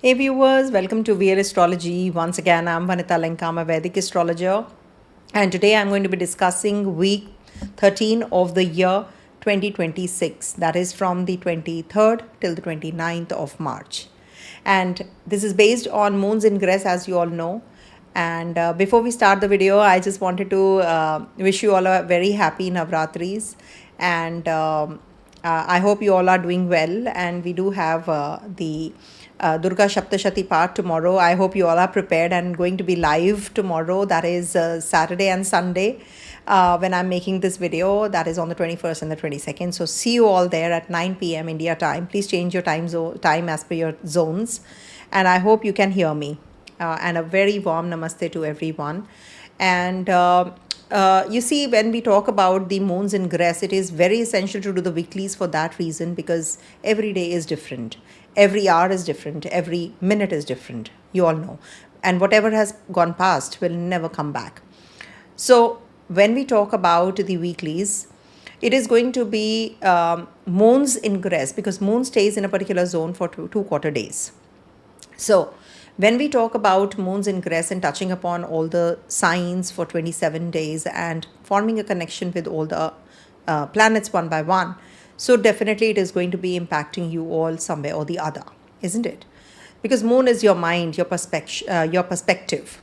Hey viewers, welcome to VL Astrology. Once again, I'm Vanita Lankama, Vedic astrologer, and today I'm going to be discussing week 13 of the year 2026. That is from the 23rd till the 29th of March. And this is based on moon's ingress, as you all know. And before we start the video, I just wanted to wish you all a very happy Navratris. And I hope you all are doing well. And we do have the Durga Shaptashati part tomorrow. I hope you all are prepared and going to be live tomorrow. That is Saturday and Sunday when I'm making this video. That is on the 21st and the 22nd. So see you all there at 9 p.m. India time. Please change your time as per your zones. And I hope you can hear me. And a very warm namaste to everyone. And you see, when we talk about the moon's ingress, it is very essential to do the weeklies for that reason, because every day is different. Every hour is different. Every minute is different. You all know. And whatever has gone past will never come back. So when we talk about the weeklies, it is going to be moon's ingress, because moon stays in a particular zone for two quarter days. So when we talk about moon's ingress and touching upon all the signs for 27 days and forming a connection with all the planets one by one, so definitely it is going to be impacting you all somewhere or the other, isn't it? Because moon is your mind, your perspective.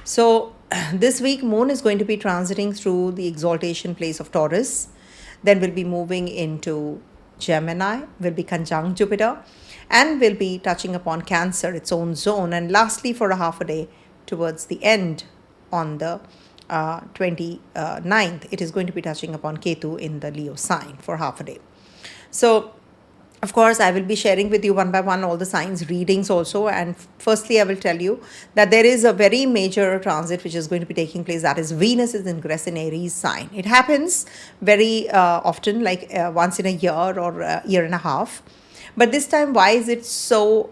So this week, moon is going to be transiting through the exaltation place of Taurus. Then will be moving into Gemini, will be conjunct Jupiter, and will be touching upon Cancer, its own zone. And lastly, for a half a day towards the end on the 29th, it is going to be touching upon Ketu in the Leo sign for half a day. So, of course, I will be sharing with you one by one all the signs readings also. And firstly, I will tell you that there is a very major transit which is going to be taking place. That is Venus is ingress in Aries sign. It happens very often, like once in a year or a year and a half. But this time, why is it so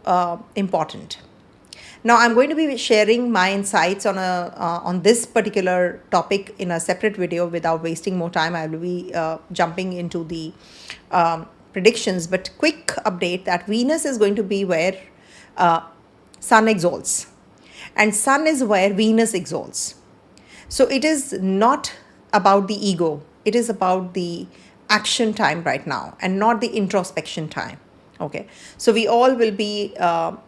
important? Now, I'm going to be sharing my insights on this particular topic in a separate video. Without wasting more time, I will be jumping into the predictions. But quick update that Venus is going to be where Sun exalts, and Sun is where Venus exalts. So it is not about the ego. It is about the action time right now and not the introspection time. Okay, so we all will be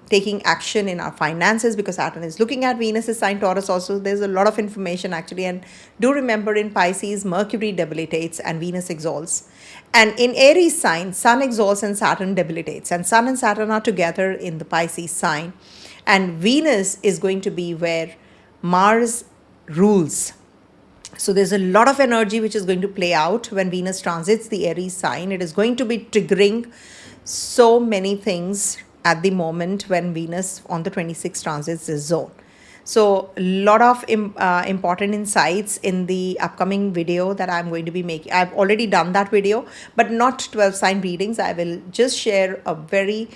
taking action in our finances, because Saturn is looking at Venus's sign Taurus also. There's a lot of information actually. And do remember, in Pisces, Mercury debilitates and Venus exalts. And in Aries sign, Sun exalts and Saturn debilitates. And Sun and Saturn are together in the Pisces sign. And Venus is going to be where Mars rules. So there's a lot of energy which is going to play out when Venus transits the Aries sign. It is going to be triggering so many things at the moment when Venus on the 26th transits this zone. So a lot of important insights in the upcoming video that I'm going to be making. I've already done that video, but not 12 sign readings. I will just share a very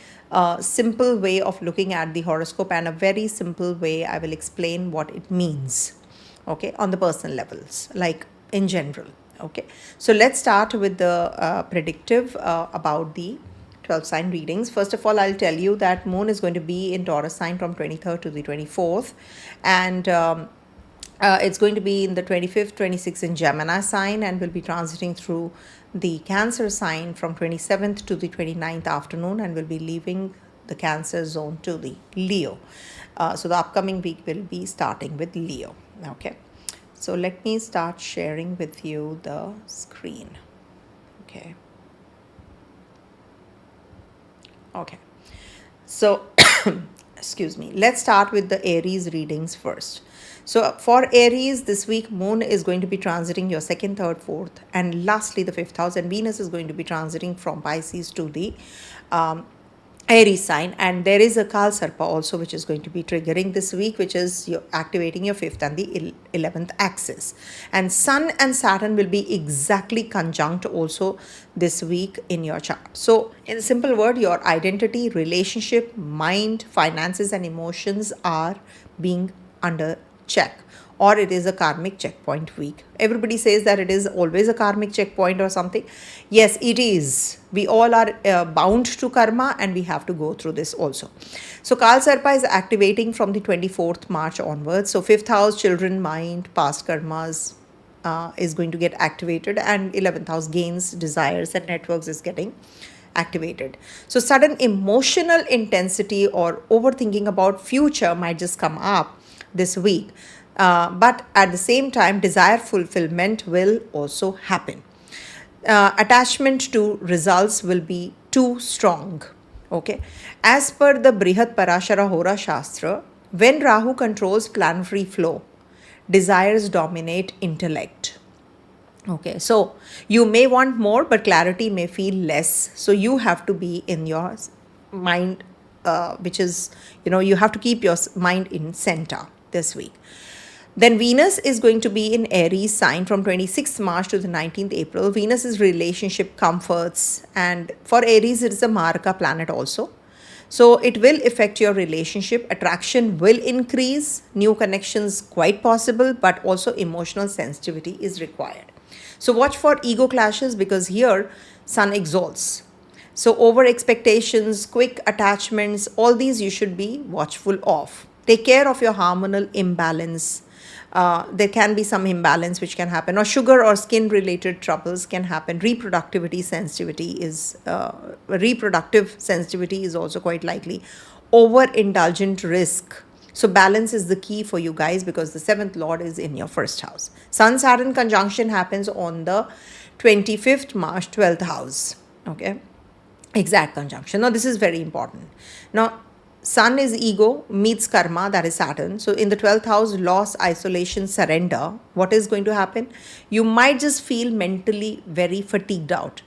simple way of looking at the horoscope, and a very simple way I will explain what it means, okay, on the personal levels, like in general. Okay, so let's start with the predictive about the 12 sign readings. First of all, I'll tell you that moon is going to be in Taurus sign from 23rd to the 24th, and it's going to be in the 25th, 26th in Gemini sign, and will be transiting through the Cancer sign from 27th to the 29th afternoon, and will be leaving the Cancer zone to the Leo. So the upcoming week will be starting with Leo. Okay, so let me start sharing with you the screen. Okay. Okay, so excuse me, let's start with the Aries readings first. So for Aries, this week, moon is going to be transiting your 2nd, 3rd, 4th, and lastly the 5th house, and Venus is going to be transiting from Pisces to the Aries sign. And there is a Kal Sarpa also which is going to be triggering this week, which is activating your 5th and the 11th axis. And Sun and Saturn will be exactly conjunct also this week in your chart. So in a simple word, your identity, relationship, mind, finances and emotions are being under check. or it is a karmic checkpoint week. Everybody says that it is always a karmic checkpoint or something. Yes, it is. We all are bound to karma, and we have to go through this also. So Kal Sarpa is activating from the 24th March onwards. So 5th house, children, mind, past karmas, is going to get activated, and 11th house, gains, desires and networks, is getting activated. So sudden emotional intensity or overthinking about future might just come up this week, but at the same time desire fulfillment will also happen. Attachment to results will be too strong. Okay, as per the Brihat Parashara Hora Shastra, when Rahu controls planetary flow, desires dominate intellect. Okay, so you may want more, but clarity may feel less. So you have to be in your mind, which is, you have to keep your mind in center this week. Then Venus is going to be in Aries sign from 26th March to the 19th April. Venus is relationship comforts, and for Aries it is a Maraka planet also. So it will affect your relationship. Attraction will increase, new connections quite possible, but also emotional sensitivity is required. So watch for ego clashes, because here Sun exalts. So over expectations, quick attachments, all these you should be watchful of. Take care of your hormonal imbalance. There can be some imbalance which can happen, or sugar or skin related troubles can happen. Reproductive sensitivity is also quite likely. Overindulgent risk. So balance is the key for you guys, because the 7th lord is in your 1st house. Sun-Saturn conjunction happens on the 25th March, 12th house. Okay, exact conjunction. Now this is very important. Now Sun is ego, meets karma, that is Saturn. So in the 12th house, loss, isolation, surrender. What is going to happen? You might just feel mentally very fatigued out.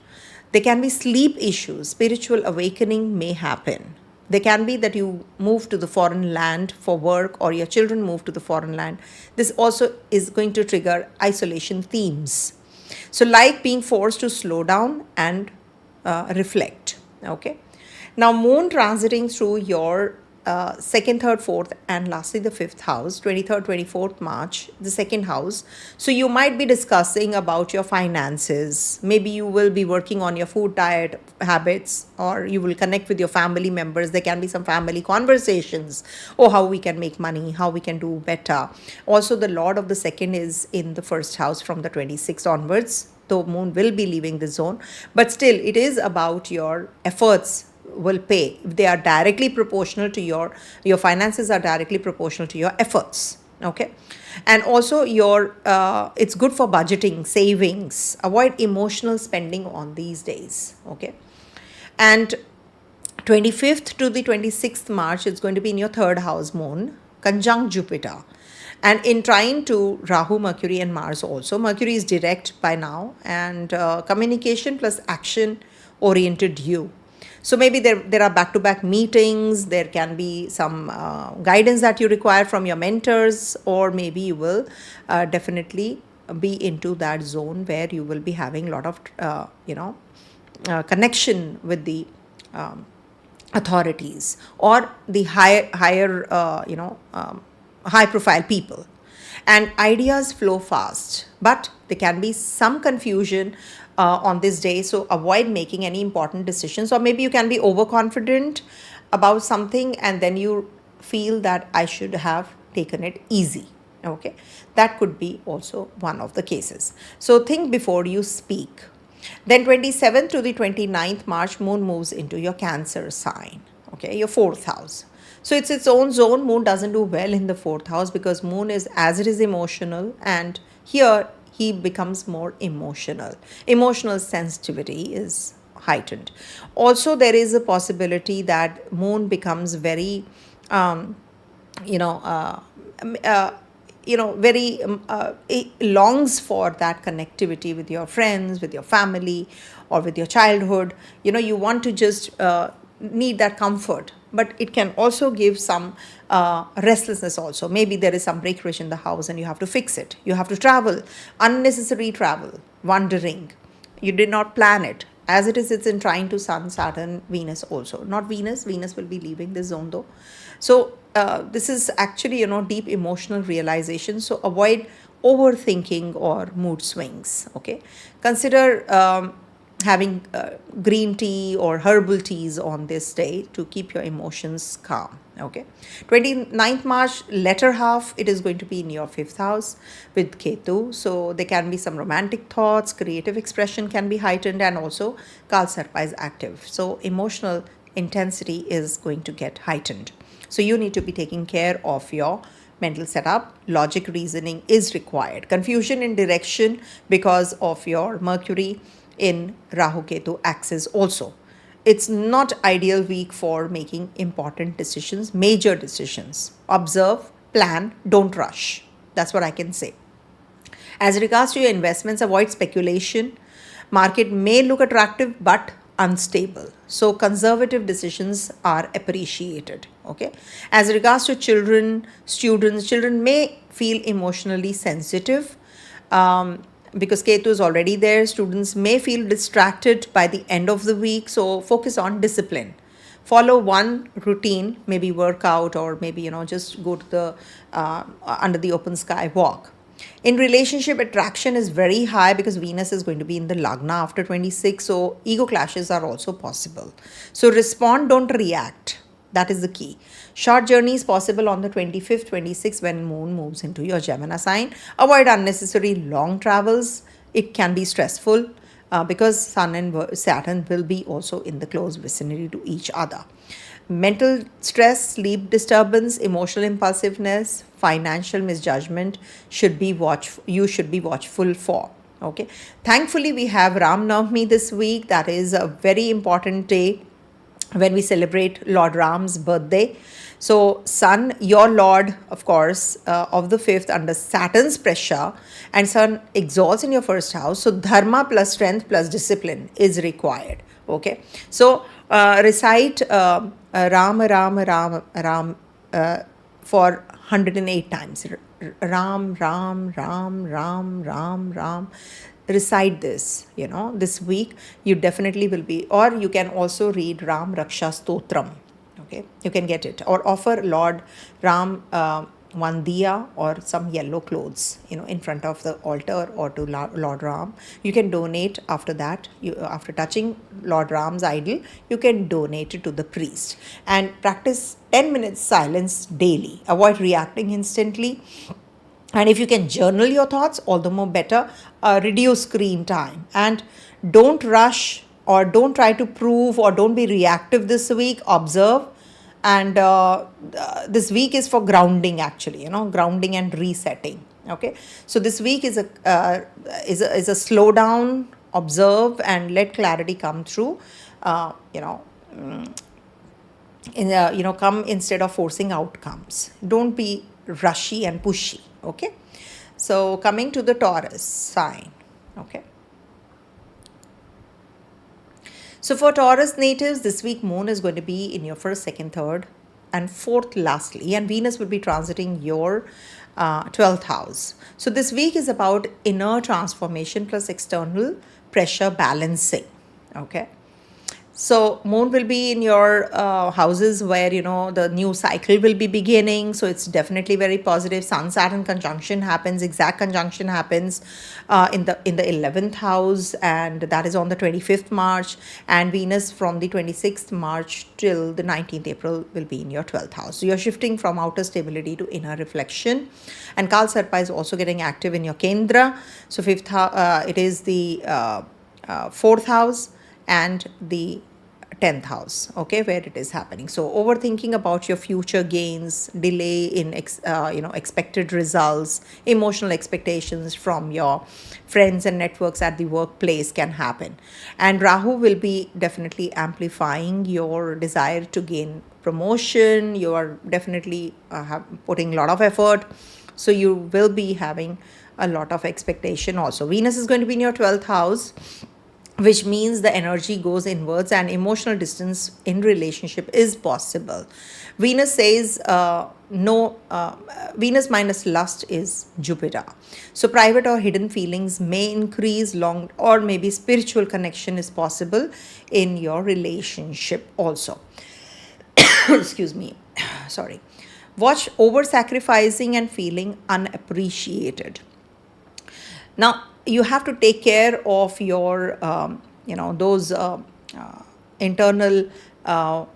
There can be sleep issues. Spiritual awakening may happen. There can be that you move to the foreign land for work, or your children move to the foreign land. This also is going to trigger isolation themes. So like being forced to slow down and reflect. Okay. Now, moon transiting through your 2nd, 3rd, 4th, and lastly the 5th house, 23rd, 24th March, the 2nd house. So you might be discussing about your finances. Maybe you will be working on your food diet habits, or you will connect with your family members. There can be some family conversations. Oh, how we can make money, how we can do better. Also, the Lord of the 2nd is in the 1st house from the 26th onwards. Though moon will be leaving the zone, but still it is about your efforts will pay. If they are directly proportional to your finances are directly proportional to your efforts. Okay, and also your it's good for budgeting, savings. Avoid emotional spending on these days. Okay, and 25th to the 26th March, it's going to be in your 3rd house, moon conjunct Jupiter, and in trine to Rahu, Mercury and Mars also. Mercury is direct by now, and communication plus action oriented you. So maybe there are back-to-back meetings. There can be some guidance that you require from your mentors, or maybe you will definitely be into that zone where you will be having a lot of connection with the authorities, or the high-profile people. And ideas flow fast, but there can be some confusion on this day. So avoid making any important decisions, or maybe you can be overconfident about something and then you feel that I should have taken it easy. Okay, that could be also one of the cases. So think before you speak. Then 27th to the 29th March, moon moves into your Cancer sign. Okay, your 4th house. So it's its own zone. Moon doesn't do well in the 4th house, because moon is, as it is, emotional, and here he becomes more emotional. Emotional sensitivity is heightened. Also, there is a possibility that moon becomes very, it longs for that connectivity with your friends, with your family, or with your childhood. You want to just need that comfort, but it can also give some restlessness also. Maybe there is some breakage in the house and you have to fix it. You have to travel, unnecessary travel, wandering. You did not plan it. As it is, it's in trine to Sun, Saturn, Venus also. Not Venus. Venus will be leaving this zone though. So this is actually, deep emotional realization. So avoid overthinking or mood swings. Okay. Consider having green tea or herbal teas on this day to keep your emotions calm. Okay. 29th March, latter half, it is going to be in your fifth house with Ketu. So there can be some romantic thoughts, creative expression can be heightened, and also Kal Sarpa is active. So emotional intensity is going to get heightened. So you need to be taking care of your mental setup. Logic reasoning is required. Confusion in direction because of your Mercury in Rahu Ketu axis also. It's not ideal week for making important decisions, major decisions. Observe, plan, don't rush. That's what I can say. As regards to your investments, avoid speculation. Market may look attractive but unstable. So conservative decisions are appreciated. Okay. As regards to children, students, children may feel emotionally sensitive. Because Ketu is already there, students may feel distracted by the end of the week. So focus on discipline. Follow one routine, maybe workout, or maybe, just go to the under the open sky walk. In relationship, attraction is very high because Venus is going to be in the Lagna after 26. So ego clashes are also possible. So respond, don't react. That is the key. Short journeys possible on the 25th, 26th when moon moves into your Gemini sign. Avoid unnecessary long travels. It can be stressful because Sun and Saturn will be also in the close vicinity to each other. Mental stress, sleep disturbance, emotional impulsiveness, financial misjudgment you should be watchful for. Okay. Thankfully, we have Ram Navami this week. That is a very important day when we celebrate Lord Ram's birthday. So Sun, your Lord, of course, of the fifth under Saturn's pressure, and Sun exalts in your first house. So dharma plus strength plus discipline is required. Okay. So recite Ram, Ram, Ram, Ram for 108 times. Ram, Ram, Ram, Ram, Ram, Ram. Recite this, this week. You definitely will be, or you can also read Ram Raksha Stotram. Okay, you can get it, or offer Lord Ram one diya or some yellow clothes, in front of the altar or to Lord Ram. You can donate after that. After touching Lord Ram's idol, you can donate it to the priest, and practice 10 minutes silence daily. Avoid reacting instantly. And if you can journal your thoughts, all the more better. Reduce screen time, and don't rush or don't try to prove or don't be reactive this week. Observe, and this week is for grounding, actually, grounding and resetting. Okay, so this week is a slow down, observe, and let clarity come through. Come instead of forcing outcomes. Don't be rushy and pushy. Okay, so coming to the Taurus sign. Okay, so for Taurus natives, this week moon is going to be in your first, second, third, and fourth lastly, and Venus will be transiting your 12th house. So this week is about inner transformation plus external pressure balancing. Okay, so moon will be in your houses where, the new cycle will be beginning. So it's definitely very positive. Sun-Saturn conjunction happens, exact conjunction happens in the 11th house, and that is on the 25th March. And Venus from the 26th March till the 19th April will be in your 12th house. So you're shifting from outer stability to inner reflection. And Kal Sarpa is also getting active in your Kendra. So it is the 4th house and the 10th house, okay, where it is happening. So overthinking about your future gains, delay in expected results, emotional expectations from your friends and networks at the workplace can happen. And Rahu will be definitely amplifying your desire to gain promotion. You are definitely putting a lot of effort, so you will be having a lot of expectation also. Venus is going to be in your 12th house, which means the energy goes inwards and emotional distance in relationship is possible. Venus says Venus minus lust is Jupiter. So private or hidden feelings may increase, long or maybe spiritual connection is possible in your relationship also. Excuse me. Sorry. Watch over-sacrificing and feeling unappreciated. Now, you have to take care of your, those internal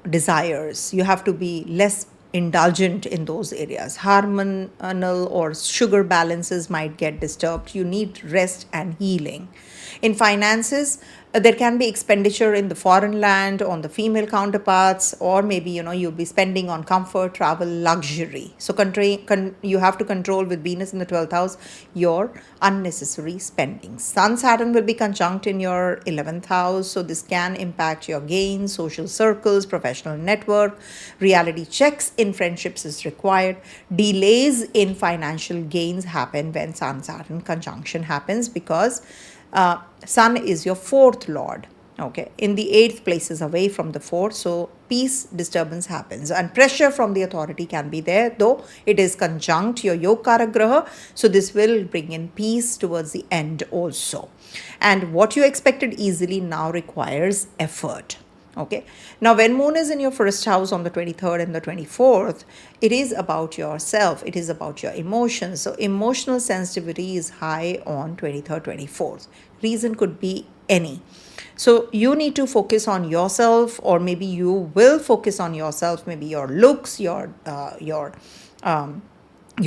desires. You have to be less indulgent in those areas. Hormonal or sugar balances might get disturbed. You need rest and healing. In finances, there can be expenditure in the foreign land on the female counterparts, or maybe you'll be spending on comfort, travel, luxury. So you have to control, with Venus in the 12th house, your unnecessary spending. Sun-Saturn will be conjunct in your 11th house, so this can impact your gains, social circles, professional network. Reality checks in friendships is required. Delays in financial gains happen when Sun-Saturn conjunction happens, because Sun is your fourth lord. Okay, in the 8th place is away from the 4th, so peace disturbance happens, and pressure from the authority can be there, though it is conjunct your Yogkara Graha, so this will bring in peace towards the end also. And what you expected easily now requires effort. Okay, now when moon is in your first house on the 23rd and the 24th, it is about yourself, it is about your emotions. So emotional sensitivity is high on 23rd, 24th. Reason could be any. So you need to focus on yourself, or maybe you will focus on yourself, maybe your looks, your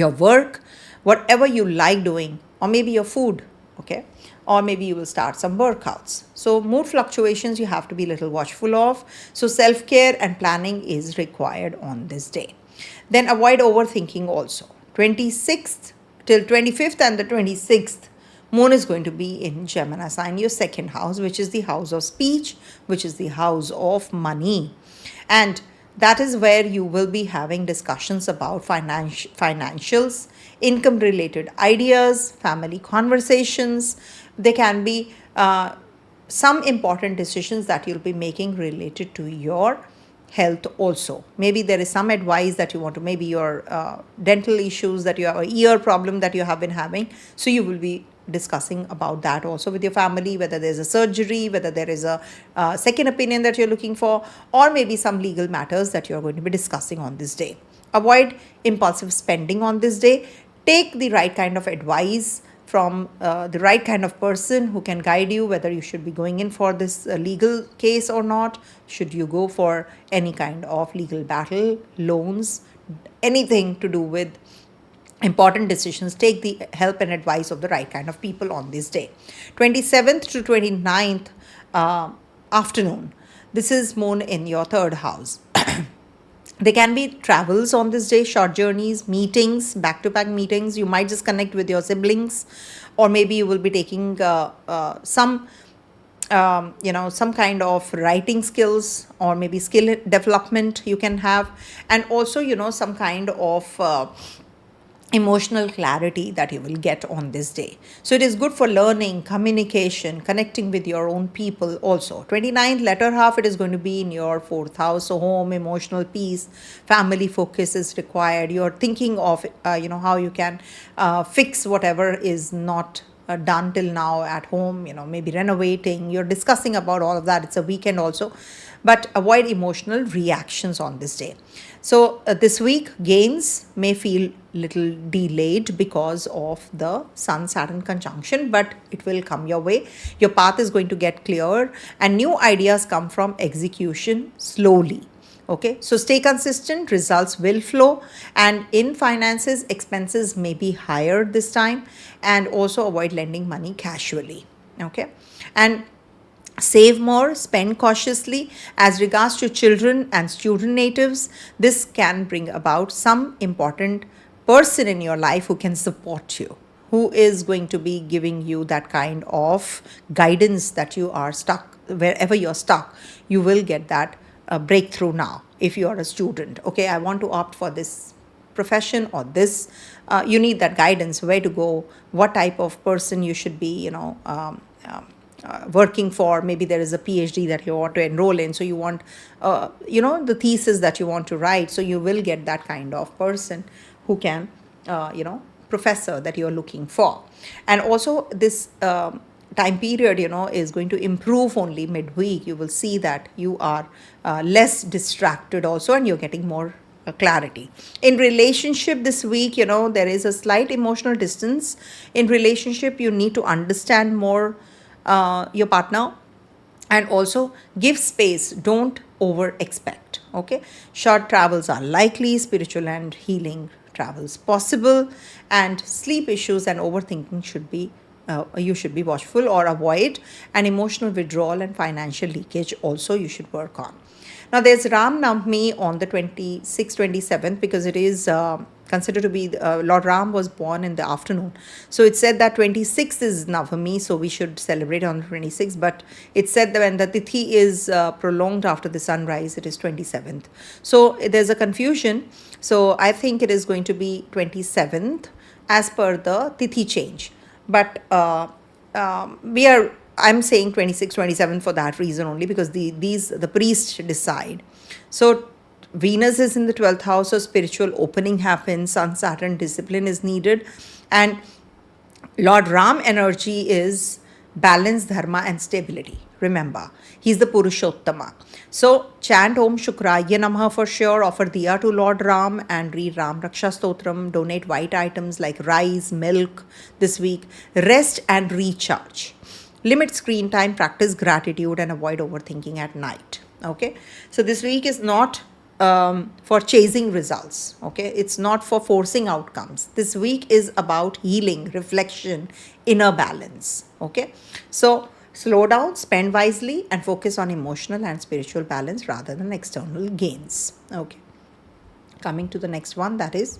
work, whatever you like doing, or maybe your food. Okay, or maybe you will start some workouts. So mood fluctuations you have to be a little watchful of. So self-care and planning is required on this day. Then avoid overthinking also. 26th till 25th and the 26th, moon is going to be in Gemini sign, your second house, which is the house of speech, which is the house of money. And that is where you will be having discussions about financials, income related ideas, family conversations. There can be some important decisions that you'll be making related to your health also. Maybe there is some advice that you want to, maybe your dental issues that you have, a ear problem that you have been having. So you will be discussing about that also with your family, whether there's a surgery, whether there is a second opinion that you're looking for, or maybe some legal matters that you're going to be discussing on this day. Avoid impulsive spending on this day. Take the right kind of advice from the right kind of person who can guide you, whether you should be going in for this legal case or not. Should you go for any kind of legal battle, loans, anything to do with important decisions, take the help and advice of the right kind of people on this day. 27th to 29th afternoon, this is moon in your third house. There can be travels on this day, short journeys, meetings, back-to-back meetings. You might just connect with your siblings, or maybe you will be taking some kind of writing skills, or maybe skill development you can have, and also some kind of emotional clarity that you will get on this day. So it is good for learning, communication, connecting with your own people also. 29th, latter half, it is going to be in your 4th house. So home, emotional peace, family focus is required. You're thinking of, how you can fix whatever is not done till now at home, maybe renovating. You're discussing about all of that. It's a weekend also. But avoid emotional reactions on this day. So this week, gains may feel little delayed because of the Sun-Saturn conjunction, but it will come your way. Your path is going to get clear, and new ideas come from execution slowly. Okay, so stay consistent, results will flow. And in finances, expenses may be higher this time, and also avoid lending money casually. Okay, and save more, spend cautiously. As regards to children and student natives, this can bring about some important person in your life who can support you, who is going to be giving you that kind of guidance that you are stuck. Wherever you're stuck, you will get that breakthrough now if you are a student. Okay, I want to opt for this profession or this. You need that guidance, where to go, what type of person you should be, working for. Maybe there is a PhD that you want to enroll in, so you want the thesis that you want to write, so you will get that kind of person who can professor that you are looking for. And also this time period is going to improve only midweek. You will see that you are less distracted also, and you're getting more clarity. In relationship this week, there is a slight emotional distance. In relationship, you need to understand more your partner, and also give space. Don't over expect. Okay, short travels are likely, spiritual and healing travels possible, and sleep issues and overthinking should be you should be watchful or avoid, and emotional withdrawal and financial leakage also you should work on. Now there's Ram Navami on the 26th, 27th, because it is considered to be Lord Ram was born in the afternoon. So it said that 26th is Navami, so we should celebrate on the 26th. But it said that when the Tithi is prolonged after the sunrise, it is 27th. So there's a confusion. So I think it is going to be 27th as per the Tithi change. But I'm saying 26, 27 for that reason only, because the priests decide. So Venus is in the 12th house, so spiritual opening happens. Sun-Saturn discipline is needed. And Lord Ram energy is balance, dharma and stability. Remember, he's the Purushottama. So chant Om Shukraya Namaha for sure, offer diya to Lord Ram and read Ram Raksha Stotram, donate white items like rice, milk this week, rest and recharge. Limit screen time, practice gratitude and avoid overthinking at night. Okay, so this week is not for chasing results. Okay, it's not for forcing outcomes. This week is about healing, reflection, inner balance. Okay, so slow down, spend wisely, and focus on emotional and spiritual balance rather than external gains. Okay, coming to the next one, that is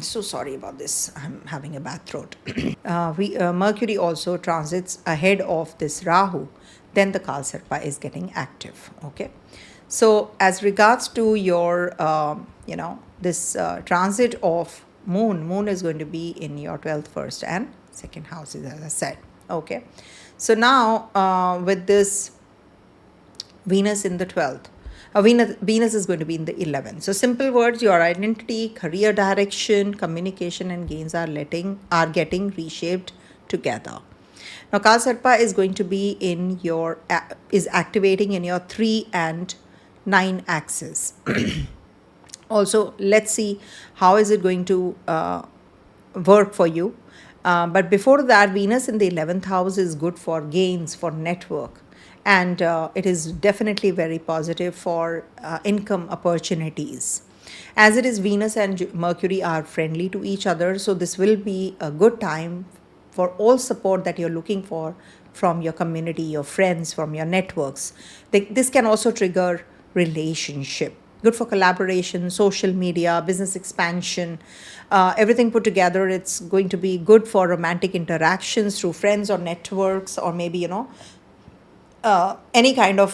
so sorry about this, I'm having a bad throat. Mercury also transits ahead of this Rahu, then the Kalsarpa is getting active. Okay, so as regards to your this transit of moon is going to be in your 12th, 1st and 2nd houses, as I said. Okay, so now with this Venus in the 12th, Venus is going to be in the 11th. So simple words, your identity, career direction, communication and gains are getting reshaped together. Now Kalsarpa is going to be is activating in your 3 and 9 axis. Also, let's see how is it going to work for you. But before that, Venus in the 11th house is good for gains, for network. And it is definitely very positive for income opportunities. As it is, Venus and Mercury are friendly to each other. So this will be a good time for all support that you're looking for from your community, your friends, from your networks. This can also trigger relationship. Good for collaboration, social media, business expansion, everything put together. It's going to be good for romantic interactions through friends or networks, or maybe, any kind of,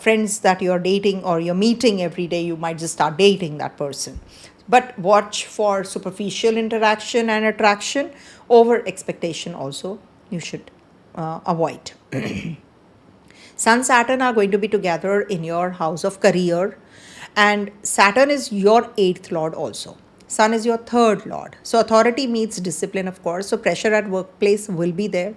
friends that you're dating or you're meeting every day. You might just start dating that person. But watch for superficial interaction and attraction. Over expectation also you should avoid. Sun-Saturn are going to be together in your house of career. And Saturn is your 8th lord also. Sun is your 3rd lord. So authority meets discipline, of course. So pressure at workplace will be there,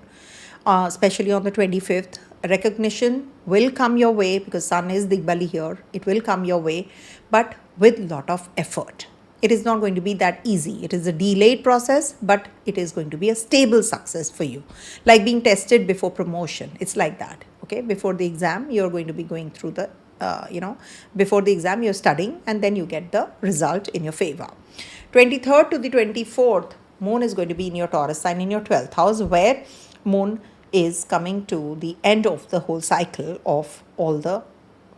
especially on the 25th. Recognition will come your way because Sun is Digbali here. It will come your way, but with lot of effort. It is not going to be that easy. It is a delayed process, but it is going to be a stable success for you. Like being tested before promotion. It's like that. Okay, before the exam, you're going to be going through the, before the exam, you're studying and then you get the result in your favor. 23rd to the 24th, Moon is going to be in your Taurus sign in your 12th house, where Moon is coming to the end of the whole cycle of all the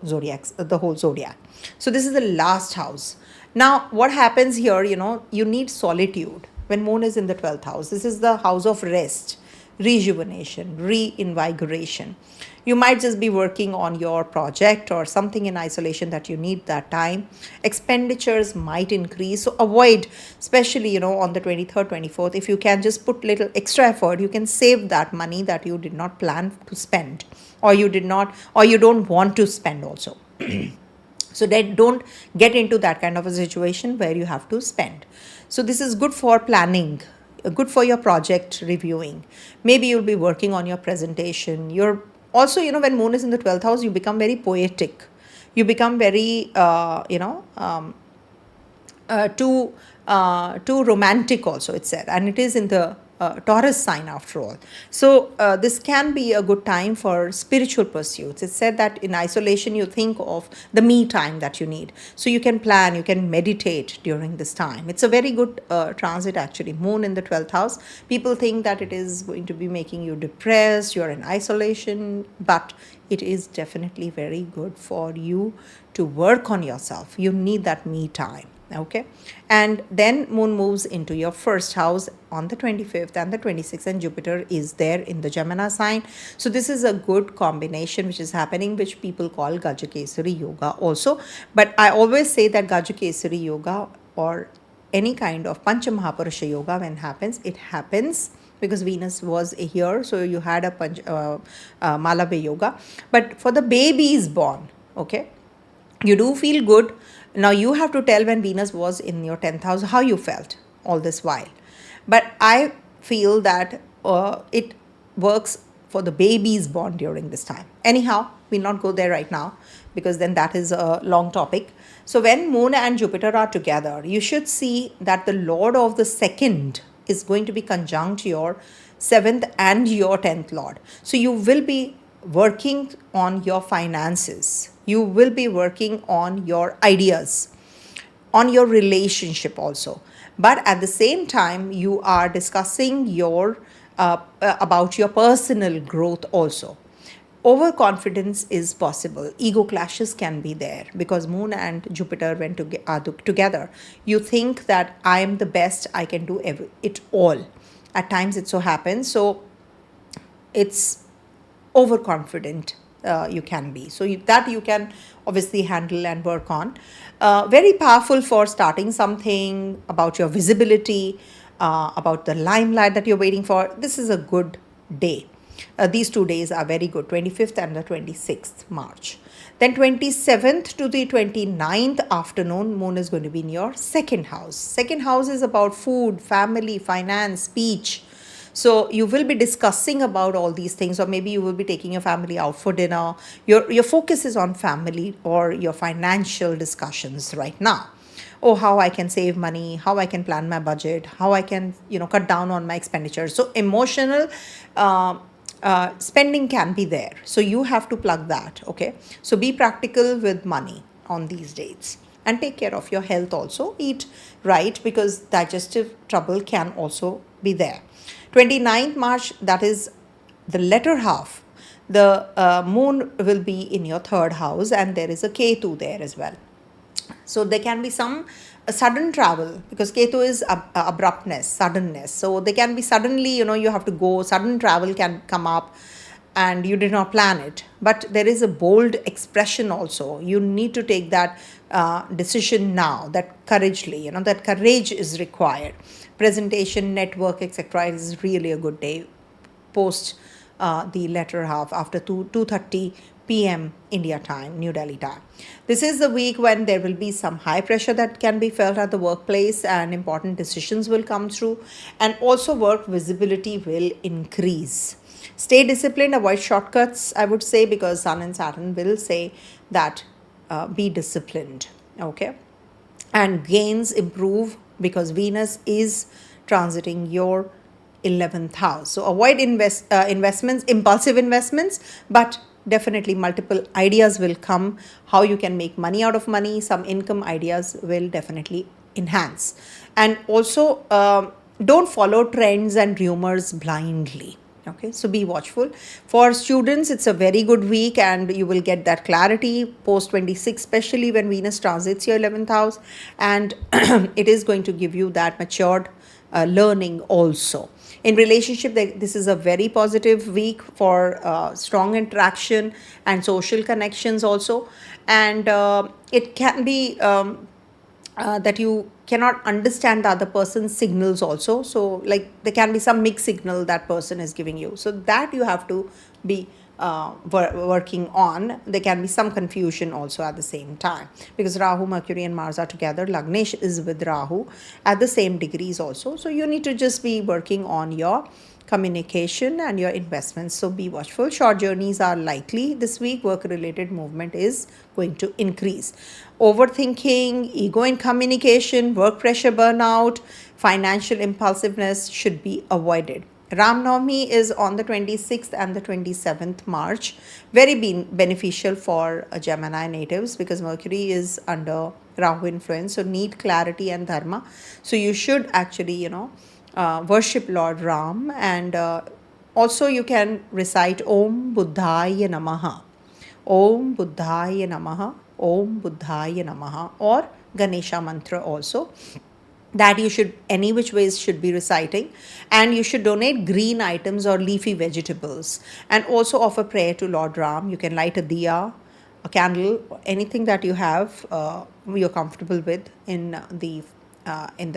zodiacs, the whole zodiac. So this is the last house. Now, what happens here, you need solitude when Moon is in the 12th house. This is the house of rest, rejuvenation, reinvigoration. You might just be working on your project or something in isolation that you need that time. Expenditures might increase, so avoid, especially, on the 23rd, 24th. If you can just put little extra effort, you can save that money that you did not plan to spend, or you don't want to spend also. So that don't get into that kind of a situation where you have to spend. So this is good for planning, good for your project reviewing. Maybe you'll be working on your presentation. You're also, when Moon is in the 12th house, you become very poetic. you become very, too romantic also, it said, and it is in the Taurus sign after all. So this can be a good time for spiritual pursuits. It said that in isolation you think of the me time that you need, so you can plan, you can meditate during this time. It's a very good transit actually. Moon in the 12th house, people think that it is going to be making you depressed, you're in isolation, but it is definitely very good for you to work on yourself. You need that me time. Okay, and then moon moves into your first house on the 25th and the 26th, and Jupiter is there in the Gemini sign. So this is a good combination which is happening, which people call Gajakesari yoga also. But I always say that Gajakesari yoga or any kind of Pancha Mahapurusha yoga, when happens, it happens because Venus was here, so you had a Malave yoga. But for the babies born, okay, you do feel good. Now you have to tell when Venus was in your 10th house how you felt all this while. But I feel that it works for the babies born during this time. Anyhow, we'll not go there right now because then that is a long topic. So when Moon and Jupiter are together, you should see that the Lord of the second is going to be conjunct your 7th and your 10th Lord. So you will be working on your finances. You will be working on your ideas, on your relationship also. But at the same time, you are discussing your about your personal growth also. Overconfidence is possible. Ego clashes can be there because Moon and Jupiter went together. You think that I am the best, I can do it all. At times it so happens. So it's overconfident you can be. So that you can obviously handle and work on. Very powerful for starting something, about your visibility, about the limelight that you're waiting for. This is a good day. These 2 days are very good, 25th and the 26th March. Then 27th to the 29th afternoon, Moon is going to be in your second house. Second house is about food, family, finance, speech. So you will be discussing about all these things, or maybe you will be taking your family out for dinner. Your focus is on family or your financial discussions right now. Oh, how I can save money, how I can plan my budget, how I can, cut down on my expenditure. So emotional spending can be there. So you have to plug that, okay? So be practical with money on these dates. And take care of your health also. Eat right, because digestive trouble can also be there. 29th March, that is the latter half. The moon will be in your third house, and there is a Ketu there as well. So there can be some sudden travel, because Ketu is abruptness, suddenness. So they can be suddenly, you have to go, sudden travel can come up and you did not plan it. But there is a bold expression also. You need to take that decision now, that courageously, that courage is required. Presentation, network, etc. is really a good day post the latter half after 2:30 p.m. India time, New Delhi time. This is the week when there will be some high pressure that can be felt at the workplace, and important decisions will come through, and also work visibility will increase. Stay disciplined, avoid shortcuts, I would say, because Sun and Saturn will say that be disciplined, okay? And gains improve because Venus is transiting your 11th house. So avoid investments, impulsive investments, but definitely multiple ideas will come. How you can make money out of money, some income ideas will definitely enhance. And also don't follow trends and rumors blindly. Okay, so be watchful. For students, it's a very good week, and you will get that clarity post 26, especially when Venus transits your 11th house, and it is going to give you that matured learning also. In relationship, this is a very positive week for strong interaction and social connections also, and it can be that you cannot understand the other person's signals also. So like there can be some mixed signal that person is giving you. So that you have to be working on. There can be some confusion also at the same time, because Rahu, Mercury and Mars are together. Lagnesh is with Rahu at the same degrees also. So you need to just be working on your communication and your investments. So be watchful. Short journeys are likely this week. Work related movement is going to increase. Overthinking, ego in communication, work pressure, burnout, financial impulsiveness should be avoided. Ram Navami is on the 26th and the 27th March. Very beneficial for Gemini natives because Mercury is under Rahu influence. So need clarity and dharma. So you should actually, worship Lord Ram, and also you can recite Om Buddhaya Namaha, Om Buddhaya Namaha, Om Buddhaya Namaha, or Ganesha mantra also, that you should any which ways should be reciting. And you should donate green items or leafy vegetables, and also offer prayer to Lord Ram. You can light a diya, a candle, anything that you have you're comfortable with in the in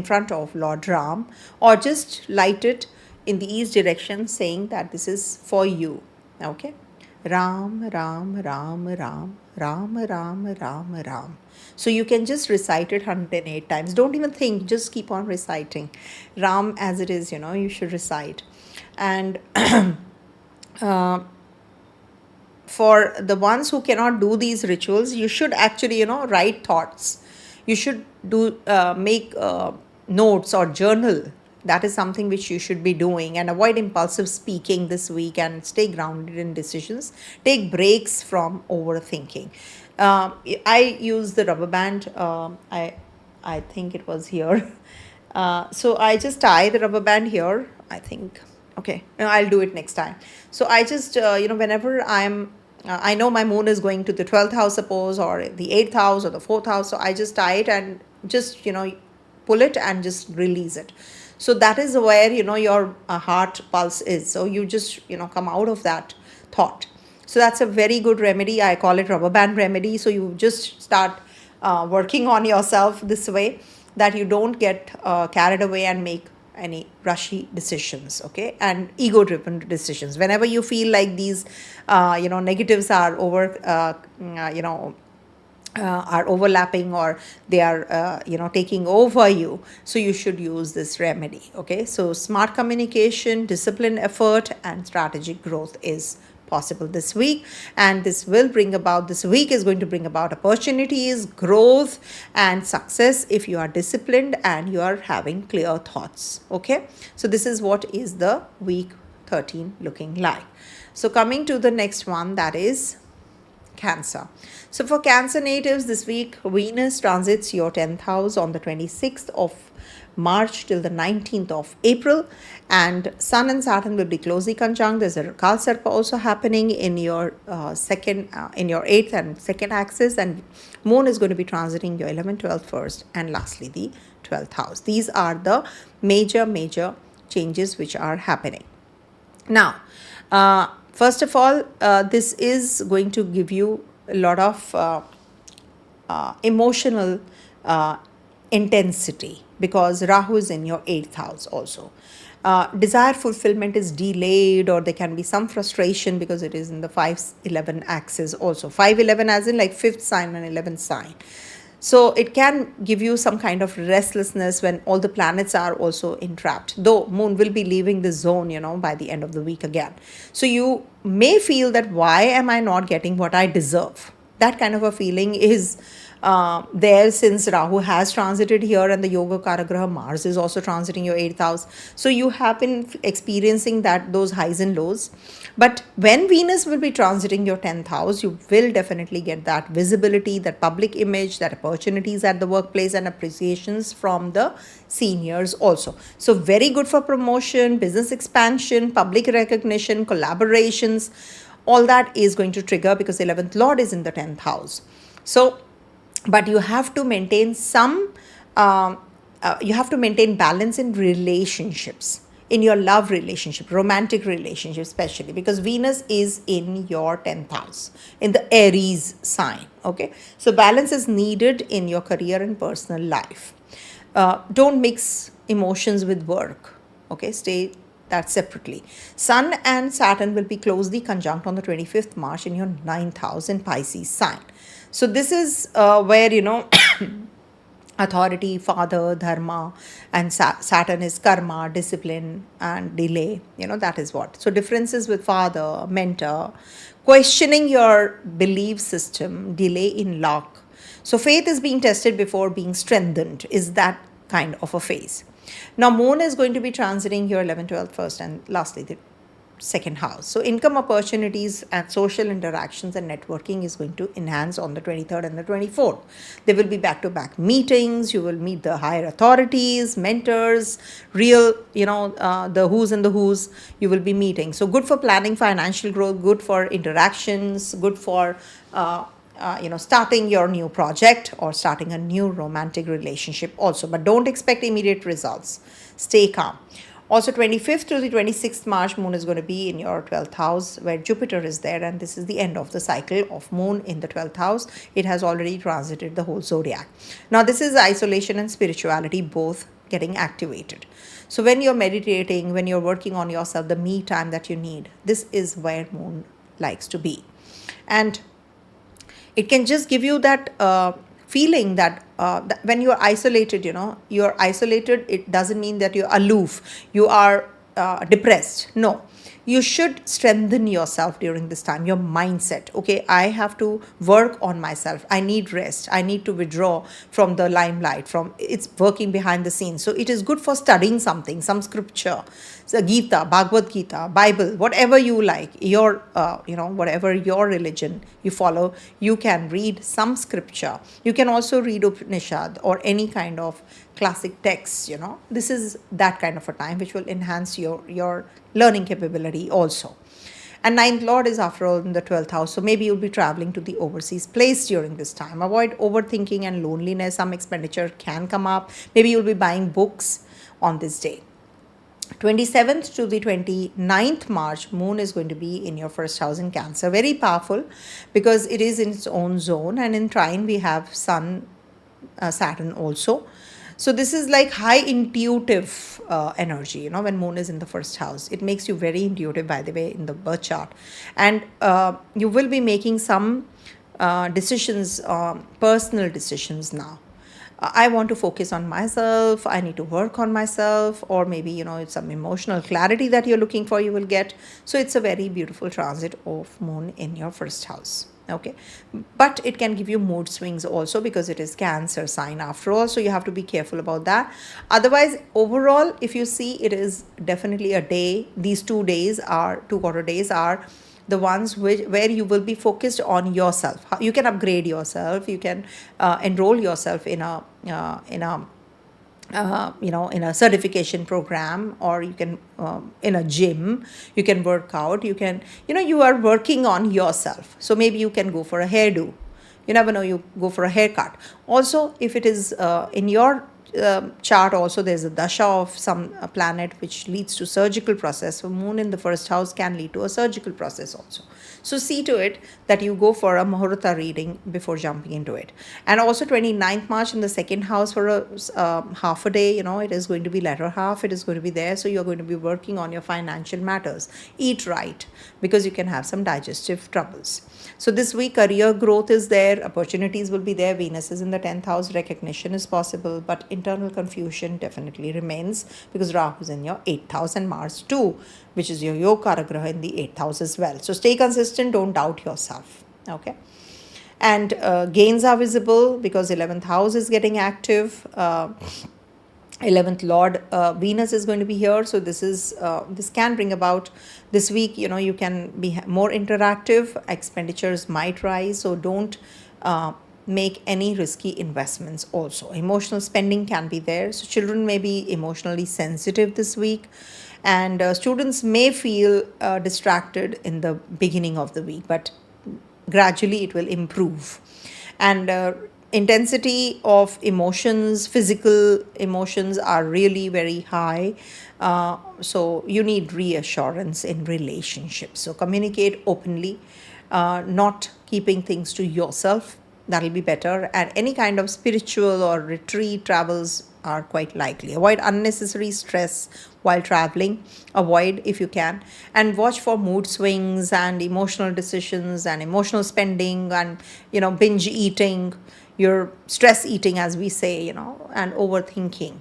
front of Lord Ram, or just light it in the east direction, saying that this is for you. Okay. Ram, Ram, Ram, Ram, Ram, Ram, Ram, Ram. So you can just recite it 108 times. Don't even think, just keep on reciting. Ram as it is, you should recite. And for the ones who cannot do these rituals, you should actually, write thoughts. You should make notes or journal. That is something which you should be doing, and avoid impulsive speaking this week and stay grounded in decisions. Take breaks from overthinking. I use the rubber band. I think it was here. So I just tie the rubber band here, I think. Okay, I'll do it next time. So I just, whenever I know my moon is going to the 12th house, suppose, or the 8th house or the 4th house. So I just tie it and just, pull it and just release it. So that is where, your heart pulse is. So you just, come out of that thought. So that's a very good remedy. I call it rubber band remedy. So you just start working on yourself this way, that you don't get carried away and make any rushy decisions, okay, and ego driven decisions. Whenever you feel like these negatives are are overlapping, or they are taking over you, so you should use this remedy. Okay, so smart communication, discipline, effort, and strategic growth is possible this week, and this week is going to bring about opportunities, growth, and success if you are disciplined and you are having clear thoughts. Okay, so this is what is the week 13 looking like. So coming to the next one, that is Cancer. So for Cancer natives this week, Venus transits your 10th house on the 26th of March till the 19th of April, and Sun and Saturn will be closely conjunct. There's a Kal Sarpa also happening in your in your 8th and 2nd axis, and Moon is going to be transiting your 11th, 12th, 1st, and lastly the 12th house. These are the major changes which are happening. Now, first of all, this is going to give you a lot of emotional intensity, because Rahu is in your 8th house also. Desire fulfillment is delayed, or there can be some frustration because it is in the 5-11 axis also. 5-11 as in like 5th sign and 11th sign. So it can give you some kind of restlessness when all the planets are also entrapped. Though Moon will be leaving the zone, by the end of the week again. So you may feel that, why am I not getting what I deserve? That kind of a feeling is there, since Rahu has transited here, and the Yoga Karagraha Mars is also transiting your 8th house. So you have been experiencing those highs and lows. But when Venus will be transiting your 10th house, you will definitely get that visibility, that public image, that opportunities at the workplace, and appreciations from the seniors also. So very good for promotion, business expansion, public recognition, collaborations. All that is going to trigger, because the 11th Lord is in the 10th house. So, but you have to maintain you have to maintain balance in relationships, in your love relationship, romantic relationship especially, because Venus is in your 10th house, in the Aries sign. Okay, so balance is needed in your career and personal life. Don't mix emotions with work. Okay, stay that separately. Sun and Saturn will be closely conjunct on the 25th March in your 9th house in Pisces sign. So this is where, authority, father, dharma, and Saturn is karma, discipline, and delay. That is what. So, differences with father, mentor, questioning your belief system, delay in luck. So, faith is being tested before being strengthened, is that kind of a phase. Now, moon is going to be transiting your 11th, 12th, first, and lastly, the second house. So income opportunities and social interactions and networking is going to enhance on the 23rd and the 24th. There will be back-to-back meetings. You will meet the higher authorities, mentors, real, the who's and the who's you will be meeting. So good for planning financial growth, good for interactions, good for starting your new project or starting a new romantic relationship also. But don't expect immediate results. Stay calm. Also, 25th to the 26th March, moon is going to be in your 12th house where Jupiter is there, and this is the end of the cycle of moon in the 12th house. It has already transited the whole zodiac. Now, this is isolation and spirituality both getting activated. So when you're meditating, when you're working on yourself, the me time that you need, this is where moon likes to be. And it can just give you that feeling that when you're isolated, you're isolated. It doesn't mean that you're aloof, you are depressed. No, you should strengthen yourself during this time, your mindset. Okay, I have to work on myself, I need rest, I need to withdraw from the limelight, from it's working behind the scenes. So it is good for studying something, some scripture, so Gita, Bhagavad Gita, Bible, whatever you like, your whatever your religion you follow, you can read some scripture. You can also read Upanishad or any kind of classic texts. This is that kind of a time which will enhance your learning capability also. And ninth lord is after all in the 12th house, so maybe you'll be traveling to the overseas place during this time. Avoid overthinking and loneliness. Some expenditure can come up. Maybe you'll be buying books on this day. 27th to the 29th March, moon is going to be in your first house in Cancer. Very powerful because it is in its own zone, and in trine we have Sun, Saturn also. So this is like high intuitive energy, when moon is in the first house. It makes you very intuitive, by the way, in the birth chart. And you will be making some decisions, personal decisions now. I want to focus on myself, I need to work on myself, or maybe, it's some emotional clarity that you're looking for, you will get. So it's a very beautiful transit of moon in your first house. Okay, but it can give you mood swings also because it is Cancer sign after all, so you have to be careful about that. Otherwise, overall, if you see, it is definitely a day. These 2 days are 2 quarter days are the ones where you will be focused on yourself. You can upgrade yourself, you can enroll yourself in a in a certification program, or you can in a gym, you can work out, you can, you are working on yourself. So maybe you can go for a hairdo, you never know, you go for a haircut. Also, if it is in your chart also, there's a dasha of some planet which leads to surgical process. So moon in the first house can lead to a surgical process also. So see to it that you go for a Muhurta reading before jumping into it. And also 29th March in the second house for a half a day, it is going to be latter half, it is going to be there. So you're going to be working on your financial matters. Eat right, because you can have some digestive troubles. So this week, career growth is there, opportunities will be there. Venus is in the 10th house, recognition is possible, but internal confusion definitely remains because Rahu is in your 8th house and Mars too, which is your Yoga Graha in the 8th house as well. So stay consistent, don't doubt yourself. Okay. And gains are visible because 11th house is getting active. 11th lord Venus is going to be here, so this can bring about this week, you can be more interactive, expenditures might rise, so don't make any risky investments. Also, emotional spending can be there, so children may be emotionally sensitive this week, and students may feel distracted in the beginning of the week, but gradually it will improve. And intensity of emotions, physical emotions are really very high. So you need reassurance in relationships. So communicate openly, not keeping things to yourself. That'll be better. And any kind of spiritual or retreat travels are quite likely. Avoid unnecessary stress while traveling. Avoid if you can. And watch for mood swings and emotional decisions and emotional spending and, binge eating, your stress eating, as we say, and overthinking.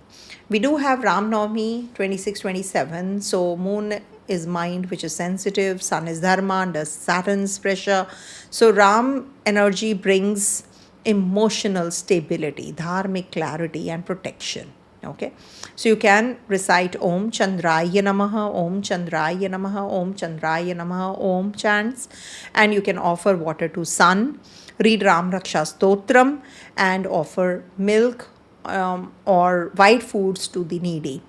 We do have Ram Navami 26, 27. So moon is mind, which is sensitive. Sun is dharma, under Saturn's pressure. So Ram energy brings emotional stability, dharmic clarity, and protection. Okay, so you can recite Om Chandraya Namaha, Om Chandraya Namaha, Om Chandraya Namaha, Om chants, and you can offer water to Sun, read Ram Raksha Stotram, and offer milk or white foods to the needy.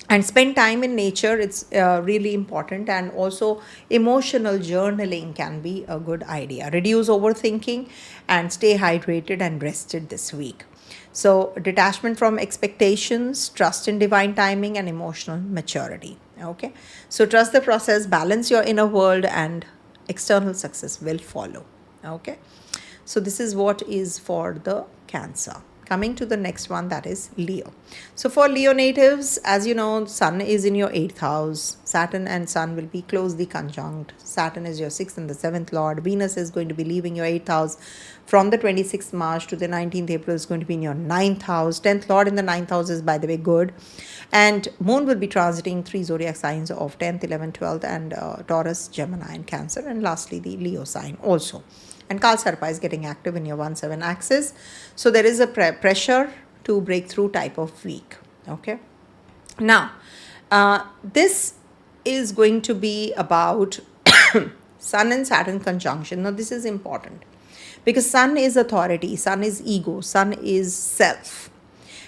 And spend time in nature. It's really important. And also emotional journaling can be a good idea. Reduce overthinking and stay hydrated and rested this week. So detachment from expectations, trust in divine timing, and emotional maturity. Okay, so trust the process, balance your inner world, and external success will follow. Okay, so this is what is for the Cancer. Coming to the next one, that is Leo. So for Leo natives, as you know, Sun is in your 8th house. Saturn and Sun will be closely conjunct. Saturn is your 6th and the 7th lord. Venus is going to be leaving your 8th house from the 26th March to the 19th April. Is going to be in your 9th house. 10th lord in the 9th house is, by the way, good. And moon will be transiting 3 zodiac signs of 10th, 11th, 12th, and Taurus, Gemini, and Cancer. And lastly, the Leo sign also. And Kal Sarpa is getting active in your 1-7 axis. So there is a pressure to break through type of week. Okay. Now, this is going to be about Sun and Saturn conjunction. Now, this is important because Sun is authority, Sun is ego, Sun is self.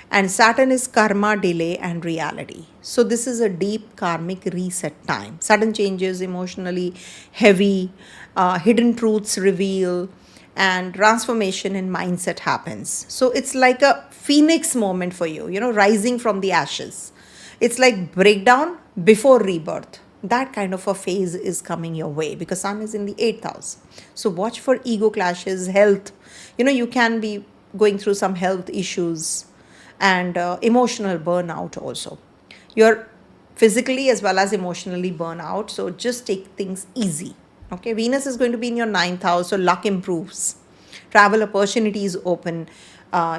And Saturn is karma, delay, and reality. So this is a deep karmic reset time. Sudden changes, emotionally heavy, hidden truths reveal, and transformation in mindset happens. So it's like a phoenix moment for you, rising from the ashes. It's like breakdown before rebirth. That kind of a phase is coming your way because Sun is in the 8th house. So watch for ego clashes, health. You can be going through some health issues and emotional burnout also. You're physically as well as emotionally burnout. So just take things easy. Okay, Venus is going to be in your 9th house, so luck improves. Travel opportunities open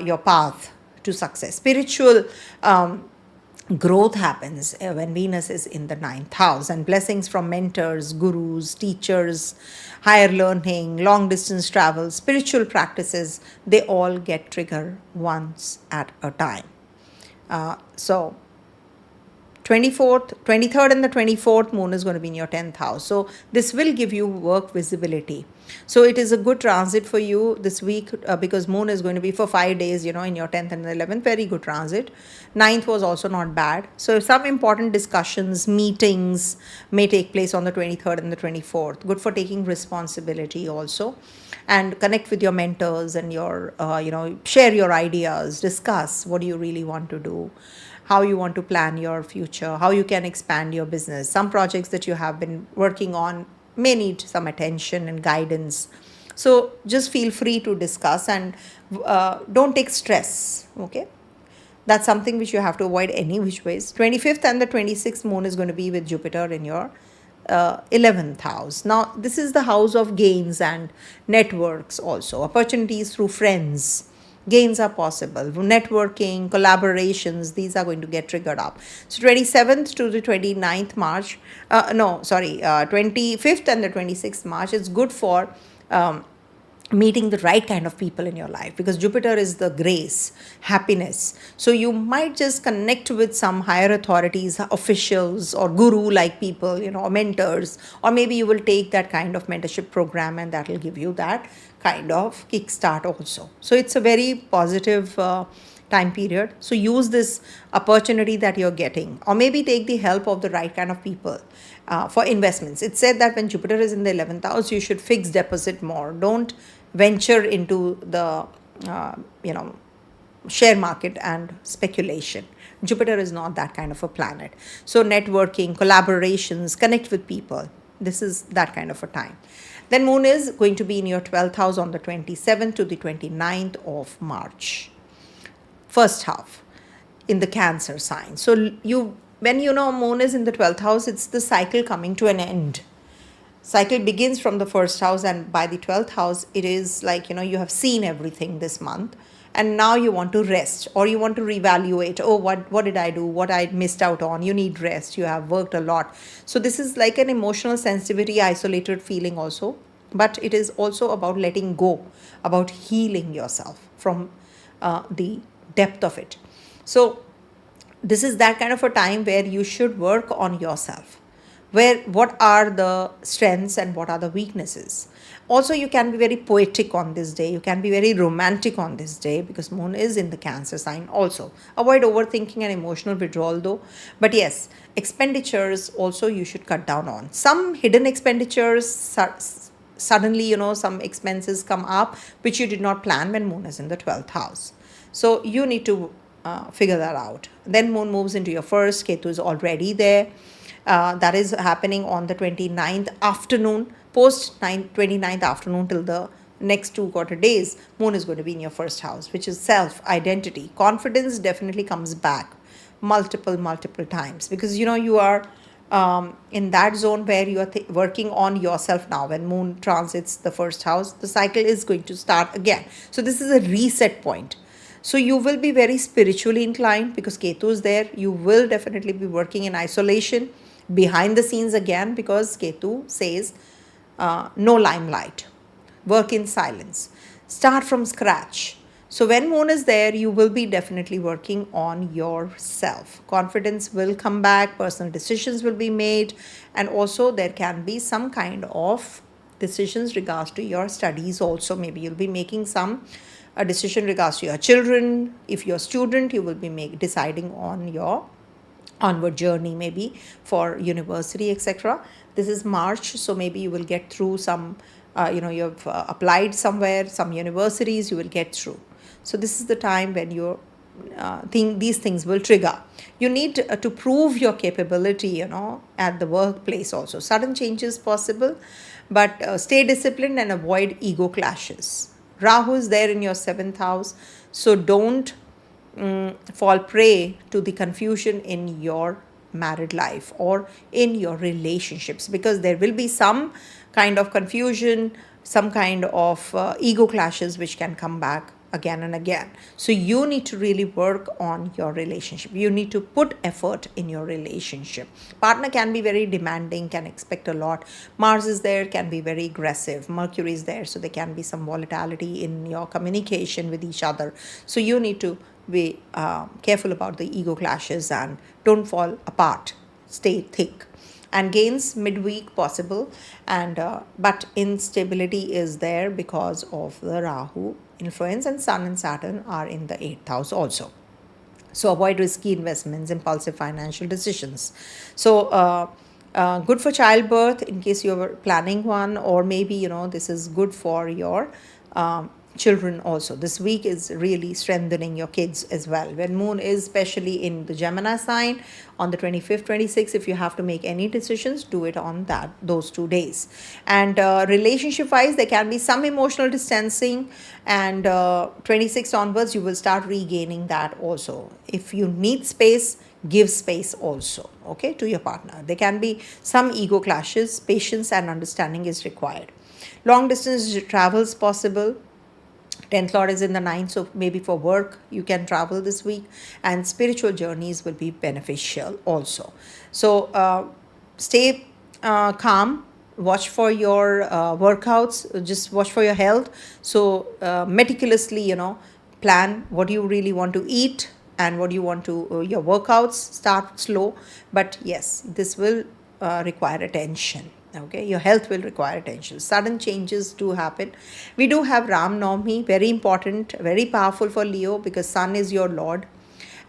your path to success. Spiritual growth happens when Venus is in the 9th house, and blessings from mentors, gurus, teachers, higher learning, long distance travel, spiritual practices, they all get triggered once at a time. So 24th, 23rd and the 24th moon is going to be in your 10th house. So this will give you work visibility. So it is a good transit for you this week because moon is going to be for 5 days, in your 10th and 11th. Very good transit. 9th was also not bad. So some important discussions, meetings may take place on the 23rd and the 24th. Good for taking responsibility also. And connect with your mentors and your, share your ideas, discuss what do you really want to do, how you want to plan your future, how you can expand your business. Some projects that you have been working on may need some attention and guidance. So just feel free to discuss and don't take stress. Okay. That's something which you have to avoid any which ways. 25th and the 26th moon is going to be with Jupiter in your 11th house. Now, this is the house of gains and networks also. Opportunities through friends. Gains are possible. Networking, collaborations, these are going to get triggered up. So 27th to the 29th March, 25th and the 26th March, it's good for meeting the right kind of people in your life because Jupiter is the grace, happiness. So you might just connect with some higher authorities, officials or guru-like people, or mentors, or maybe you will take that kind of mentorship program and that will give you that kind of kickstart also. So it's a very positive time period. So use this opportunity that you're getting, or maybe take the help of the right kind of people for investments. It's said that when Jupiter is in the 11th house, you should fix deposit more. Don't venture into the share market and speculation. Jupiter is not that kind of a planet. So networking, collaborations, connect with people. This is that kind of a time. Then moon is going to be in your 12th house on the 27th to the 29th of March. First half in the Cancer sign. So when moon is in the 12th house, it's the cycle coming to an end. Cycle begins from the first house, and by the 12th house it is like you have seen everything this month, and now you want to rest, or you want to reevaluate. Oh, what did I do, what I missed out on? You need rest, you have worked a lot. So this is like an emotional sensitivity, isolated feeling also, but it is also about letting go, about healing yourself from the depth of it. So this is that kind of a time where you should work on yourself, where what are the strengths and what are the weaknesses. Also, you can be very poetic on this day, you can be very romantic on this day, because moon is in the Cancer sign also. Avoid overthinking and emotional withdrawal though, but yes, expenditures also you should cut down on some hidden expenditures. Suddenly some expenses come up which you did not plan when moon is in the 12th house, so you need to figure that out. Then moon moves into your first, Ketu is already there. That is happening on the 29th afternoon, post 29th afternoon till the next 2 quarter days. Moon is going to be in your first house, which is self, identity. Confidence definitely comes back multiple times, because you are in that zone where you are working on yourself now. When moon transits the first house, the cycle is going to start again. So this is a reset point. So you will be very spiritually inclined because Ketu is there. You will definitely be working in isolation, behind the scenes again, because Ketu says no limelight, work in silence, start from scratch. So when moon is there, you will be definitely working on yourself. Confidence will come back, personal decisions will be made, and also there can be some kind of decisions regards to your studies also. Maybe you'll be making some a decision regards to your children. If you're a student, you will be deciding on your onward journey, maybe for university, etc. This is March, so maybe you will get through some, you've applied somewhere, some universities, you will get through. So this is the time when these things will trigger. You need to prove your capability, at the workplace also. Sudden changes possible, but stay disciplined and avoid ego clashes. Rahu is there in your 7th house, so don't fall prey to the confusion in your married life or in your relationships, because there will be some kind of confusion, some kind of ego clashes which can come back again and again. So you need to really work on your relationship. You need to put effort in your relationship. Partner can be very demanding, can expect a lot. Mars is there, can be very aggressive. Mercury is there, so there can be some volatility in your communication with each other. So you need to be careful about the ego clashes and don't fall apart. Stay thick. And gains midweek possible, and but instability is there because of the Rahu influence, and Sun and Saturn are in the 8th house also. So avoid risky investments, impulsive financial decisions. So good for childbirth in case you're planning one, or maybe this is good for your children also. This week is really strengthening your kids as well. When moon is especially in the Gemini sign on the 25th, 26th, if you have to make any decisions, do it on those 2 days. And relationship wise, there can be some emotional distancing, and 26th onwards you will start regaining that also. If you need space, give space also, okay, to your partner. There can be some ego clashes. Patience and understanding is required. Long distance travels possible. 10th Lord is in the 9th, so maybe for work you can travel this week, and spiritual journeys will be beneficial also. So stay calm, watch for your workouts, just watch for your health. So meticulously, plan what you really want to eat and what you want to, your workouts. Start slow, but yes, this will require attention. Okay, your health will require attention. Sudden changes do happen. We do have Ram Navami, very important, very powerful for Leo, because Sun is your Lord,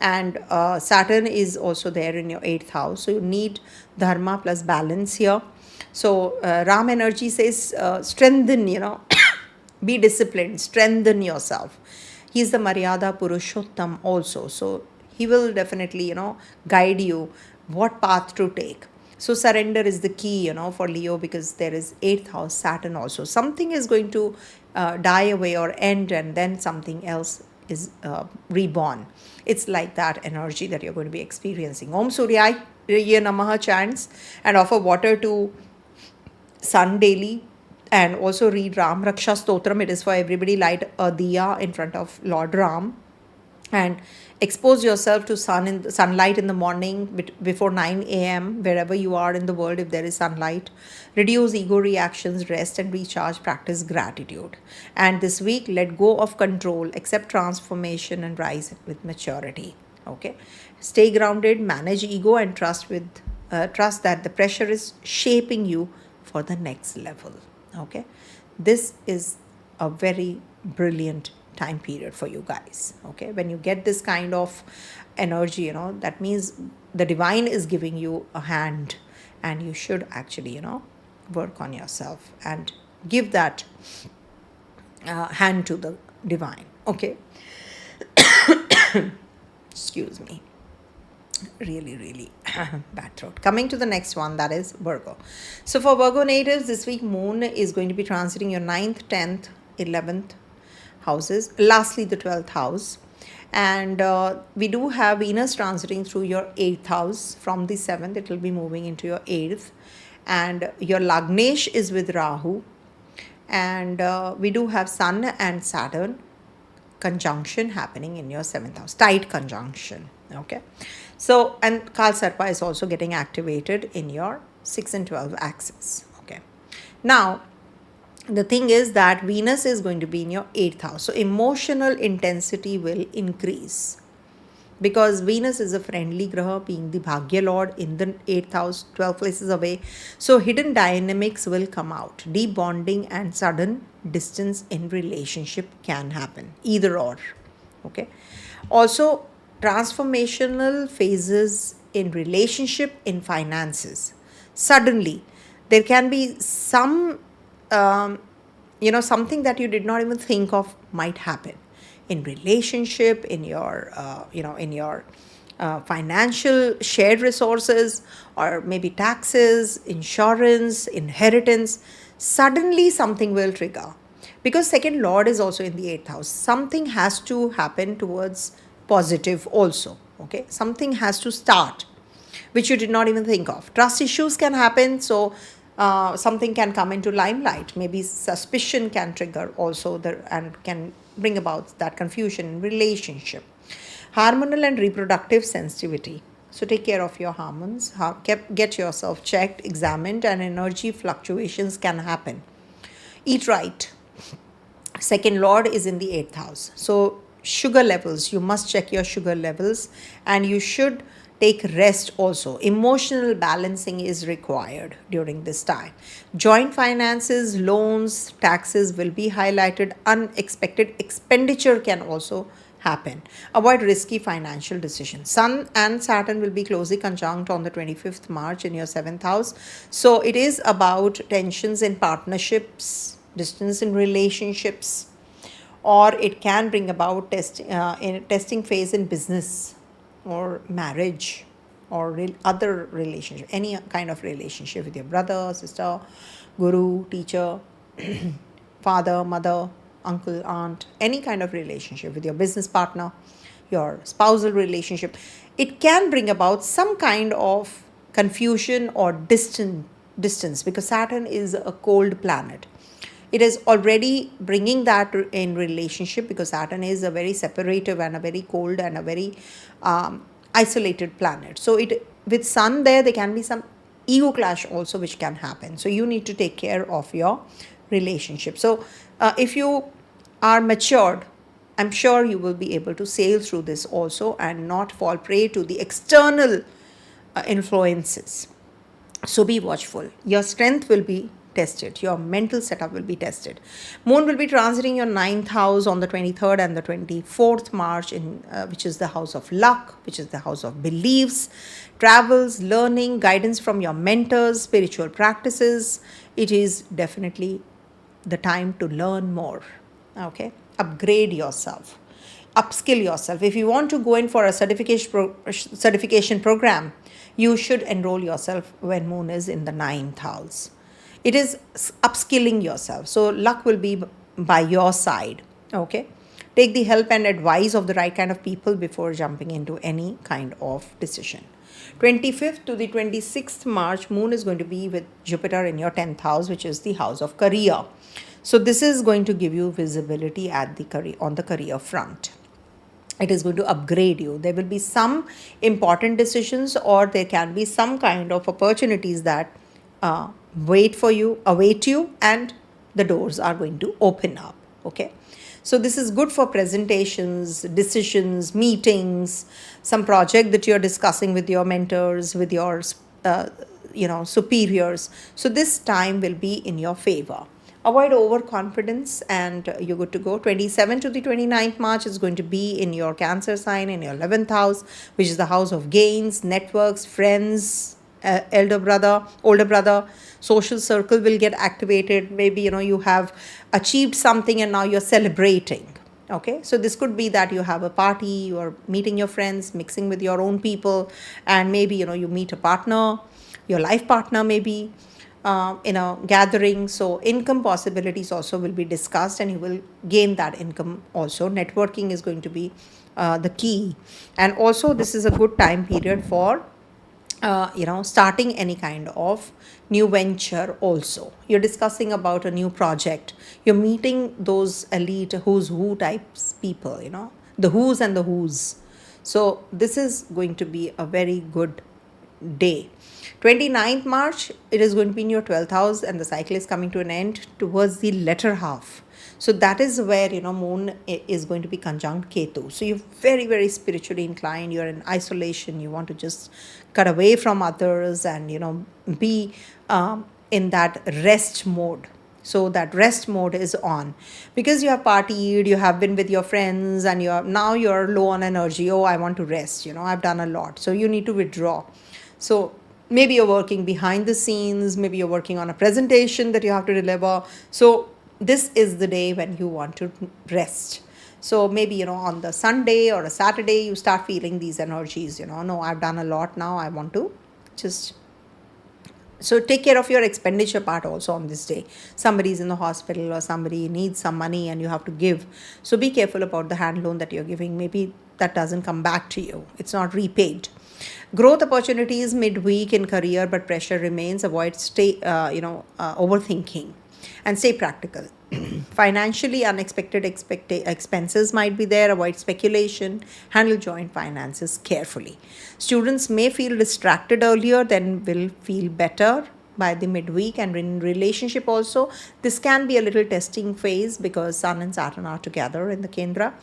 and Saturn is also there in your 8th house. So you need dharma plus balance here. So Ram energy says strengthen, be disciplined, strengthen yourself. He's the Maryada Purushottam also, so he will definitely guide you what path to take. So surrender is the key, for Leo, because there is 8th house Saturn also. Something is going to die away or end, and then something else is reborn. It's like that energy that you're going to be experiencing. Om Suryaya Namaha chants and offer water to sun daily, and also read Ram Raksha Stotram. It is for everybody. Light a diya in front of Lord Ram and expose yourself to sunlight in the morning before 9 a.m. wherever you are in the world. If there is sunlight, reduce ego reactions, rest and recharge, practice gratitude. And this week, let go of control, accept transformation and rise with maturity. Okay, stay grounded, manage ego, and trust that the pressure is shaping you for the next level. Okay, this is a very brilliant time period for you guys. Okay, when you get this kind of energy, that means the divine is giving you a hand, and you should actually work on yourself and give that hand to the divine. Okay. Excuse me, really bad throat. Coming to the next one, that is Virgo. So for Virgo natives, this week moon is going to be transiting your 9th, 10th, 11th houses, lastly the 12th house, and we do have Venus transiting through your 8th house. From the 7th, it will be moving into your 8th, and your Lagnesh is with Rahu, and we do have Sun and Saturn conjunction happening in your 7th house, tight conjunction. Okay, so and Kal Sarpa is also getting activated in your 6 and 12 axis. Okay, now the thing is that Venus is going to be in your 8th house, so emotional intensity will increase, because Venus is a friendly graha, being the Bhagya Lord in the 8th house, 12 places away. So hidden dynamics will come out. Deep bonding and sudden distance in relationship can happen, either or. Okay, also transformational phases in relationship, in finances. Suddenly there can be some something that you did not even think of might happen in relationship, in your financial shared resources, or maybe taxes, insurance, inheritance. Suddenly something will trigger, because second lord is also in the 8th house. Something has to happen towards positive also. Okay, something has to start which you did not even think of. Trust issues can happen, so something can come into limelight. Maybe suspicion can trigger also and can bring about that confusion in relationship. Hormonal and reproductive sensitivity. So take care of your hormones. Get yourself checked, examined, and energy fluctuations can happen. Eat right. Second lord is in the 8th house. So sugar levels, you must check your sugar levels, and you should take rest also. Emotional balancing is required during this time. Joint finances, loans, taxes will be highlighted. Unexpected expenditure can also happen. Avoid risky financial decisions. Sun and Saturn will be closely conjunct on the 25th March in your 7th house. So it is about tensions in partnerships, distance in relationships, or it can bring about in a testing phase in business or marriage, or other relationship, any kind of relationship with your brother, sister, guru, teacher, father, mother, uncle, aunt, any kind of relationship with your business partner, your spousal relationship. It can bring about some kind of confusion or distance, because Saturn is a cold planet. It is already bringing that in relationship, because Saturn is a very separative and a very cold and a very isolated planet. So with Sun there can be some ego clash also which can happen. So you need to take care of your relationship. So if you are matured, I'm sure you will be able to sail through this also and not fall prey to the external influences. So be watchful. Your strength will be tested. Your mental setup will be tested. Moon will be transiting your 9th house on the 23rd and the 24th March, which is the house of luck, which is the house of beliefs, travels, learning, guidance from your mentors, spiritual practices. It is definitely the time to learn more. Okay, upgrade yourself, upskill yourself. If you want to go in for a certification program, you should enroll yourself when moon is in the ninth house. It is upskilling yourself. So luck will be by your side. Okay. Take the help and advice of the right kind of people before jumping into any kind of decision. 25th to the 26th March, moon is going to be with Jupiter in your 10th house, which is the house of career. So this is going to give you visibility at the career, on the career front. It is going to upgrade you. There will be some important decisions, or there can be some kind of opportunities that await you, and the doors are going to open up. Okay. So this is good for presentations, decisions, meetings, some project that you're discussing with your mentors, with your superiors. So this time will be in your favor. Avoid overconfidence and you're good to go. 27 to the 29th March is going to be in your Cancer sign, in your 11th house, which is the house of gains, networks, friends, older brother, social circle will get activated. Maybe you have achieved something and now you're celebrating. Okay, so this could be that you have a party, you are meeting your friends, mixing with your own people, and maybe you meet a partner, your life partner maybe, in a gathering. So income possibilities also will be discussed, and you will gain that income also. Networking is going to be the key, and also this is a good time period for starting any kind of new venture. Also, you're discussing about a new project, you're meeting those elite who's who types people, the who's and the who's. So this is going to be a very good day. 29th March, it is going to be in your 12th house, and the cycle is coming to an end towards the latter half. So that is where moon is going to be conjunct Ketu. So you're very, very spiritually inclined, you're in isolation, you want to just cut away from others and be in that rest mode. So that rest mode is on because you have partied, you have been with your friends, and you're low on energy. Oh, I want to rest, I've done a lot, so you need to withdraw. So maybe you're working behind the scenes, maybe you're working on a presentation that you have to deliver. So this is the day when you want to rest. So maybe on the Sunday or a Saturday you start feeling these energies. No, I've done a lot now, I want to just. So take care of your expenditure part also on this day. Somebody's in the hospital or somebody needs some money and you have to give. So be careful about the hand loan that you're giving. Maybe that doesn't come back to you, it's not repaid. Growth opportunities midweek in career, but pressure remains. Avoid overthinking and stay practical. Financially, unexpected expenses might be there. Avoid speculation. Handle joint finances carefully. Students may feel distracted earlier, then will feel better by the midweek. And in relationship also, this can be a little testing phase because Sun and Saturn are together in the Kendra,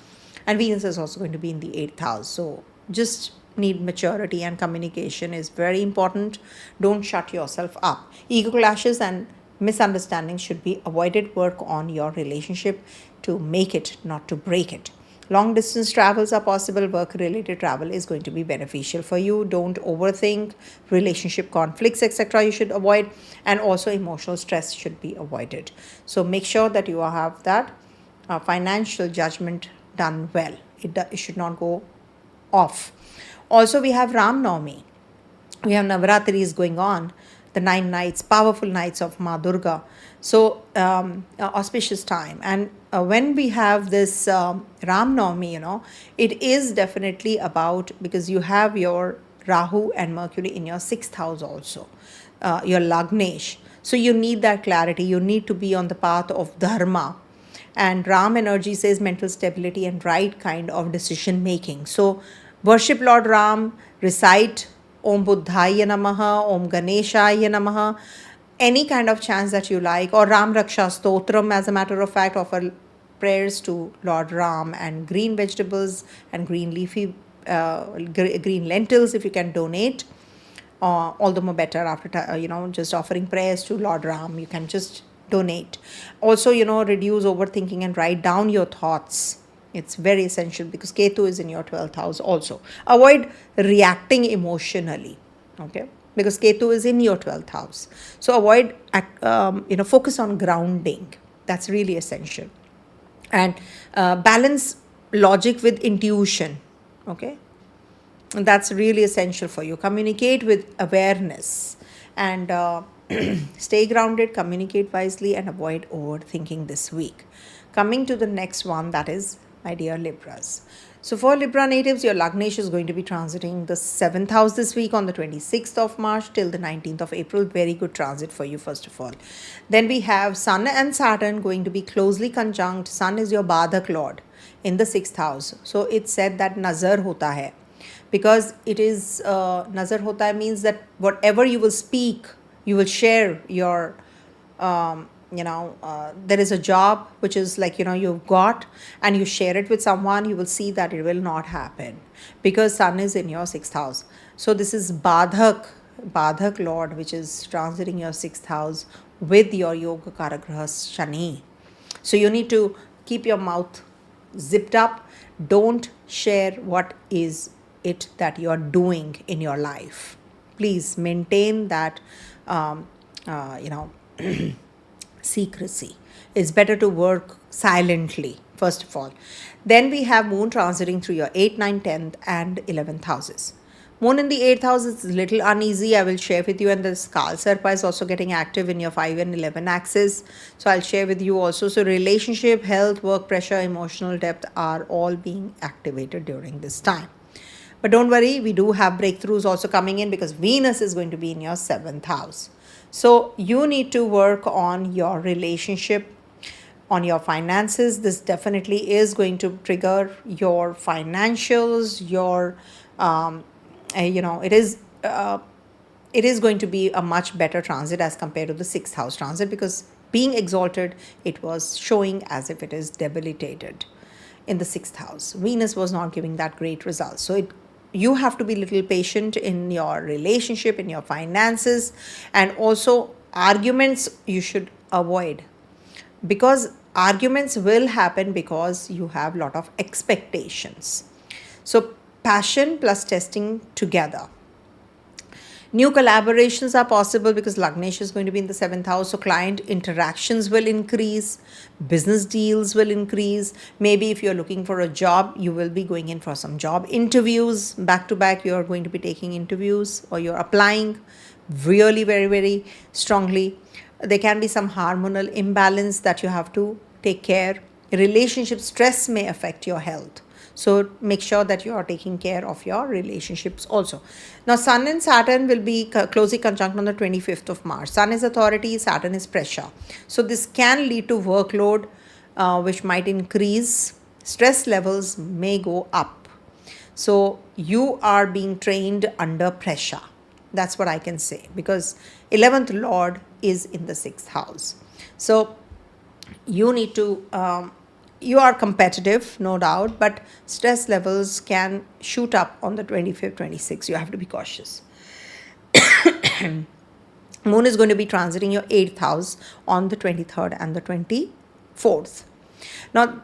and Venus is also going to be in the 8th house. So just need maturity, and communication is very important. Don't shut yourself up. Ego clashes and misunderstandings should be avoided. Work on your relationship to make it, not to break it. Long distance travels are possible. Work related travel is going to be beneficial for you. Don't overthink. Relationship conflicts, etc., you should avoid, and also emotional stress should be avoided. So make sure that you have that financial judgment done well. It should not go off. Also, we have Ram Navami. We have Navaratri is going on, the 9 nights, powerful nights of Ma Durga. So, auspicious time. And when we have this Ram Navami, it is definitely about, because you have your Rahu and Mercury in your 6th house also, your Lagnesh. So, you need that clarity. You need to be on the path of Dharma. And Ram energy says mental stability and right kind of decision making. So, worship Lord Ram, recite Om Buddhaya Namaha, Om Ganeshaya Namaha, any kind of chants that you like, or Ram Raksha Stotram, as a matter of fact, offer prayers to Lord Ram, and green vegetables and green leafy, green lentils if you can donate. All the more better after, just offering prayers to Lord Ram, you can just donate. Also, reduce overthinking and write down your thoughts. It's very essential because Ketu is in your 12th house also. Avoid reacting emotionally, okay? Because Ketu is in your 12th house. So avoid, focus on grounding. That's really essential. And balance logic with intuition, okay? That's really essential for you. Communicate with awareness and stay grounded, communicate wisely, and avoid overthinking this week. Coming to the next one, that is, my dear Libras. So, for Libra natives, your Lagnesh is going to be transiting the 7th house this week on the 26th of March till the 19th of April. Very good transit for you, first of all. Then we have Sun and Saturn going to be closely conjunct. Sun is your Badhak Lord in the 6th house. So, it's said that Nazar hota hai. Because it is Nazar hota hai means that whatever you will speak, you will share your there is a job which is like you've got, and you share it with someone, you will see that it will not happen because Sun is in your 6th house. So this is Badhak Lord, which is transiting your 6th house with your Yoga Karagraha Shani. So you need to keep your mouth zipped up. Don't share what is it that you are doing in your life. Please maintain that secrecy. It's better to work silently, first of all. Then we have Moon transiting through your 8th, 9th, 10th, and 11th houses. Moon in the 8th house is a little uneasy. I will share with you. And the Kal Sarpa is also getting active in your 5 and 11 axis. So I'll share with you also. So relationship, health, work pressure, emotional depth are all being activated during this time. But don't worry, we do have breakthroughs also coming in because Venus is going to be in your 7th house. So you need to work on your relationship, on your finances. This definitely is going to trigger your financials, your, it is going to be a much better transit as compared to the 6th house transit, because being exalted, it was showing as if it is debilitated in the 6th house. Venus was not giving that great result. So you have to be a little patient in your relationship, in your finances, and also arguments you should avoid, because arguments will happen because you have a lot of expectations. So passion plus testing together. New collaborations are possible because Lagnesh is going to be in the 7th house. So client interactions will increase. Business deals will increase. Maybe if you're looking for a job, you will be going in for some job interviews. Back to back, you're going to be taking interviews, or you're applying really very, very strongly. There can be some hormonal imbalance that you have to take care. Relationship stress may affect your health. So make sure that you are taking care of your relationships also. Now, Sun and Saturn will be closely conjunct on the 25th of March. Sun is authority, Saturn is pressure. So this can lead to workload, which might increase. Stress levels may go up. So you are being trained under pressure. That's what I can say, because 11th Lord is in the 6th house. So you need to... you are competitive, no doubt, but stress levels can shoot up on the 25th, 26th. You have to be cautious. Moon is going to be transiting your 8th house on the 23rd and the 24th. Now,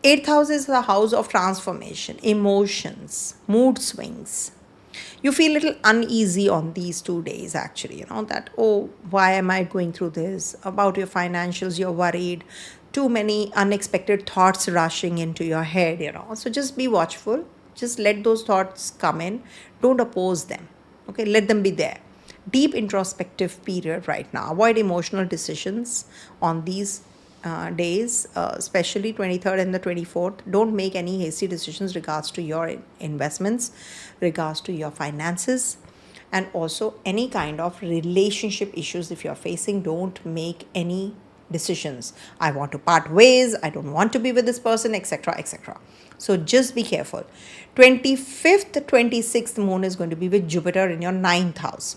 8th house is the house of transformation, emotions, mood swings. You feel a little uneasy on these 2 days, actually, that, oh, why am I going through this? About your financials, you're worried. Too many unexpected thoughts rushing into your head, So just be watchful. Just let those thoughts come in. Don't oppose them. Okay, let them be there. Deep introspective period right now. Avoid emotional decisions on these days, especially 23rd and the 24th. Don't make any hasty decisions regards to your investments, regards to your finances, and also any kind of relationship issues if you're facing. Don't make any decisions. I want to part ways, I don't want to be with this person, etc., etc. So just be careful. 25th, 26th Moon is going to be with Jupiter in your 9th house.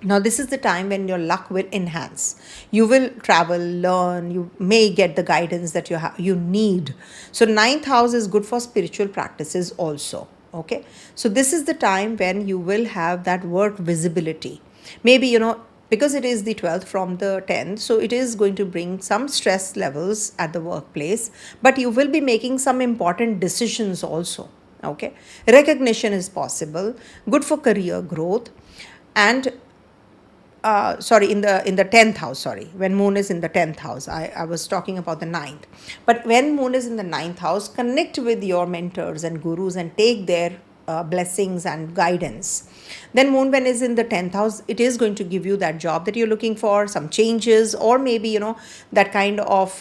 Now this is the time when your luck will enhance. You will travel, learn, you may get the guidance that you need. So 9th house is good for spiritual practices also. Okay, so this is the time when you will have that work visibility. Maybe, because it is the 12th from the 10th, so it is going to bring some stress levels at the workplace, but you will be making some important decisions also. Okay, recognition is possible, good for career growth. And in the 10th house, when Moon is in the 10th house, I was talking about the 9th. But when Moon is in the 9th house, connect with your mentors and gurus and take their blessings and guidance. Then moon, when is in the 10th house, it is going to give you that job that you're looking for, some changes, or maybe that kind of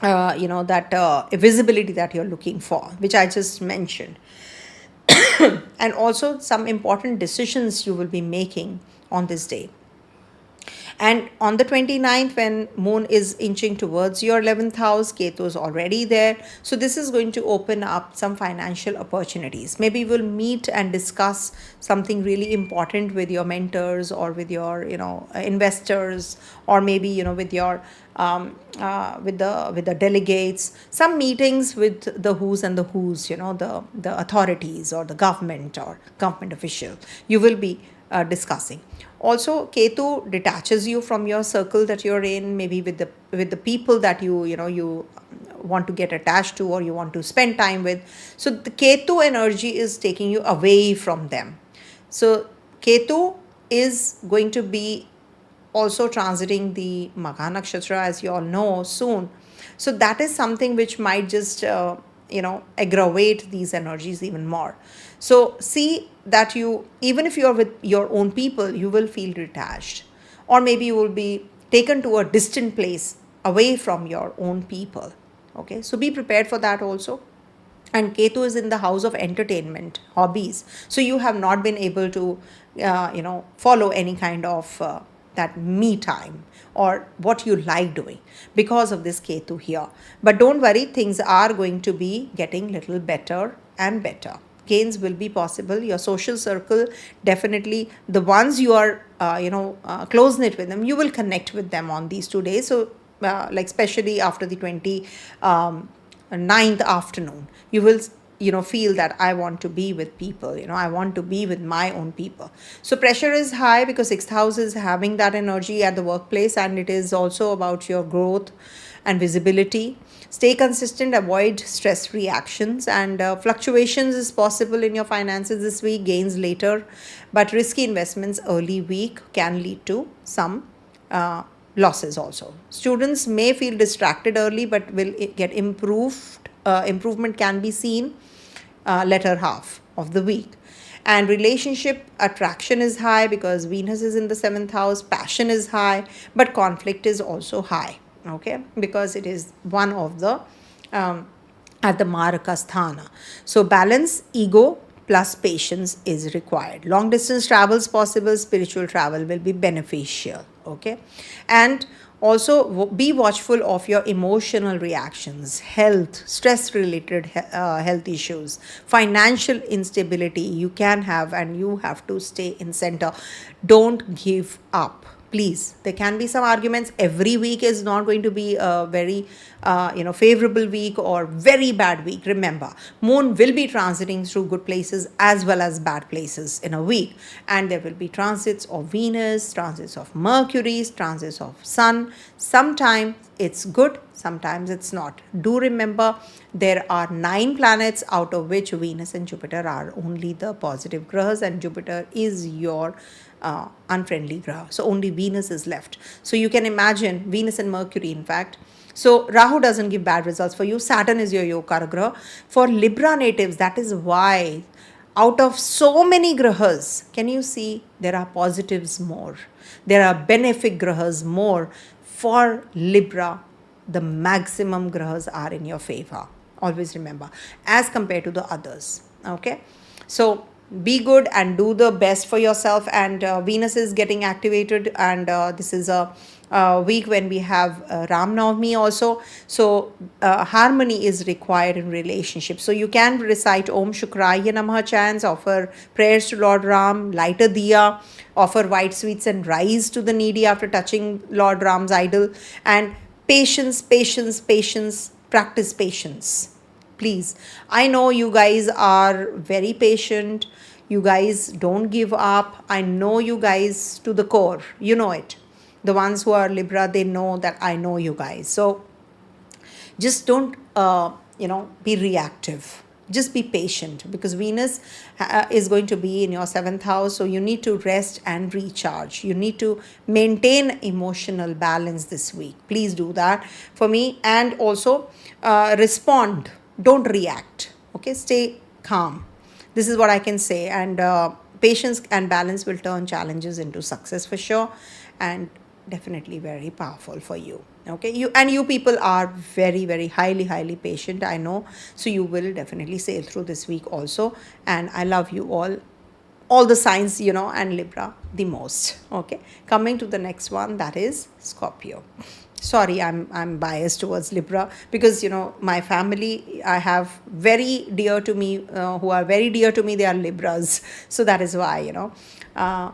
that visibility that you're looking for, which I just mentioned. And also some important decisions you will be making on this day. And on the 29th, when moon is inching towards your 11th house, Ketu is already there. So this is going to open up some financial opportunities. Maybe we'll meet and discuss something really important with your mentors, or with your investors, or maybe with your with the delegates, some meetings with the who's and the who's, the authorities or the government or government official you will be discussing. Also, Ketu detaches you from your circle that you're in, maybe with the people that you want to get attached to, or you want to spend time with. So the Ketu energy is taking you away from them. So Ketu is going to be also transiting the Magha Nakshatra, as you all know, soon. So that is something which might just aggravate these energies even more. So see that even if you are with your own people, you will feel detached, or maybe you will be taken to a distant place away from your own people. Okay, so be prepared for that also. And Ketu is in the house of entertainment, hobbies. So you have not been able to follow any kind of that me time, or what you like doing, because of this Ketu here. But don't worry, things are going to be getting little better and better. Gains will be possible. Your social circle, definitely the ones you are close knit with them, you will connect with them on these 2 days. So like especially after the 29th afternoon, you will feel that I want to be with people, I want to be with my own people. So pressure is high, because 6th house is having that energy at the workplace, and it is also about your growth and visibility. Stay consistent, avoid stress reactions, and fluctuations is possible in your finances this week, gains later, but risky investments early week can lead to some losses also. Students may feel distracted early, but will get improvement can be seen latter half of the week. And relationship attraction is high, because Venus is in the 7th house, passion is high, but conflict is also high. Okay, because it is one of the at the Maraka Sthana. So balance, ego plus patience is required. Long distance travel is possible, spiritual travel will be beneficial. Okay, and also be watchful of your emotional reactions, health, stress related health issues, financial instability you can have, and you have to stay in center. Don't give up. Please, there can be some arguments. Every week is not going to be a very favorable week or very bad week. Remember, moon will be transiting through good places as well as bad places in a week, and there will be transits of Venus, transits of Mercury, transits of Sun. Sometimes it's good, sometimes it's not. Do remember, there are 9 planets, out of which Venus and Jupiter are only the positive grahas, and Jupiter is your unfriendly graha. So only Venus is left. So you can imagine Venus and Mercury, in fact. So Rahu doesn't give bad results for you. Saturn is your Yogakara graha. For Libra natives, that is why out of so many grahas, can you see there are positives more? There are benefic grahas more. For Libra, the maximum grahas are in your favor. Always remember, as compared to the others. Okay, so be good and do the best for yourself. And Venus is getting activated, and this is a week when we have Ram Navami also. So harmony is required in relationships. So you can recite Om Shukraya Namaha chants, offer prayers to Lord Ram, light a diya, offer white sweets and rice to the needy after touching Lord Ram's idol. And patience, patience, patience, practice patience. Please, I know you guys are very patient. You guys don't give up. I know you guys to the core. You know it. The ones who are Libra, they know that I know you guys. So just don't, be reactive. Just be patient, because Venus is going to be in your 7th house. So you need to rest and recharge. You need to maintain emotional balance this week. Please do that for me. And also respond. Don't react. Okay, stay calm. This is what I can say. And patience and balance will turn challenges into success for sure, and definitely very powerful for you. Okay, you people are very, very highly patient, I know. So you will definitely sail through this week also. And I love you all the signs, and Libra the most. Okay, coming to the next one, that is Scorpio. Sorry, I'm biased towards Libra, because my family, I have very dear to me, who are very dear to me, they are Libras. So that is why,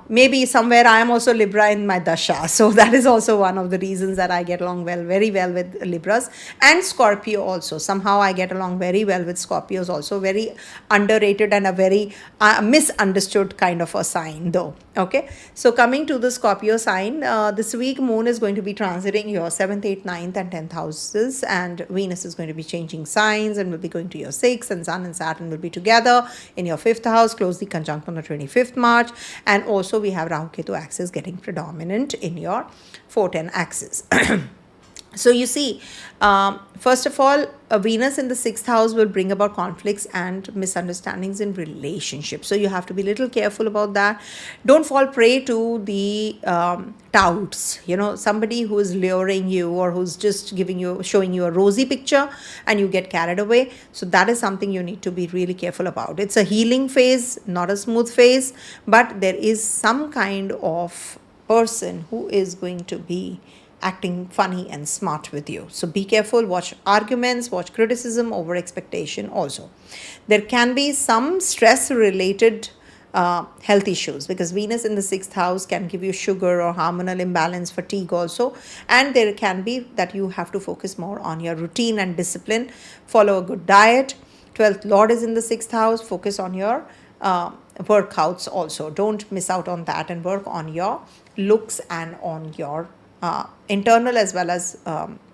maybe somewhere I am also Libra in my dasha. So that is also one of the reasons that I get along very well with Libras. And Scorpio also. Somehow I get along very well with Scorpios also. Very underrated and a very misunderstood kind of a sign though. Okay. So coming to the Scorpio sign, this week Moon is going to be transiting your 7th, 8th, 9th and 10th houses. And Venus is going to be changing signs and will be going to your 6th. And Sun and Saturn will be together in your 5th house, closely conjunct on the 25th March. And also we have Rahu Ketu axis getting predominant in your 410 axis. So you see, first of all, Venus in the 6th house will bring about conflicts and misunderstandings in relationships. So you have to be a little careful about that. Don't fall prey to the touts, somebody who is luring you or who's just showing you a rosy picture and you get carried away. So that is something you need to be really careful about. It's a healing phase, not a smooth phase, but there is some kind of person who is going to be acting funny and smart with you. So be careful, watch arguments, watch criticism over expectation also. There can be some stress related health issues, because Venus in the 6th house can give you sugar or hormonal imbalance, fatigue also. And there can be that you have to focus more on your routine and discipline, follow a good diet. 12th Lord is in the 6th house, focus on your workouts also. Don't miss out on that, and work on your looks and on your internal as well as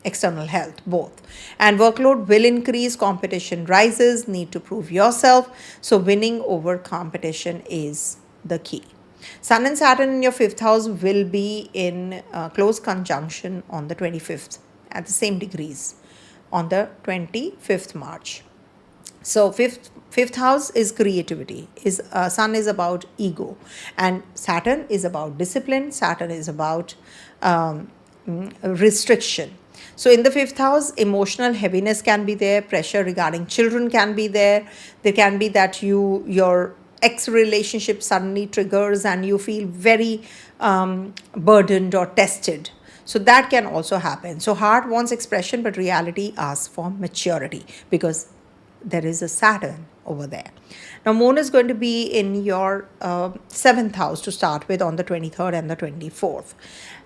external health, both. And workload will increase, competition rises, need to prove yourself. So winning over competition is the key. Sun and Saturn in your 5th house will be in close conjunction on the 25th at the same degrees on the 25th March. So fifth house is creativity. Sun is about ego, and Saturn is about discipline. Saturn is about restriction. So in the 5th house, emotional heaviness can be there, pressure regarding children can be there. There can be that your ex relationship suddenly triggers and you feel very burdened or tested. So that can also happen. So heart wants expression, but reality asks for maturity, because there is a Saturn over there. Now Moon is going to be in your 7th house to start with on the 23rd and the 24th.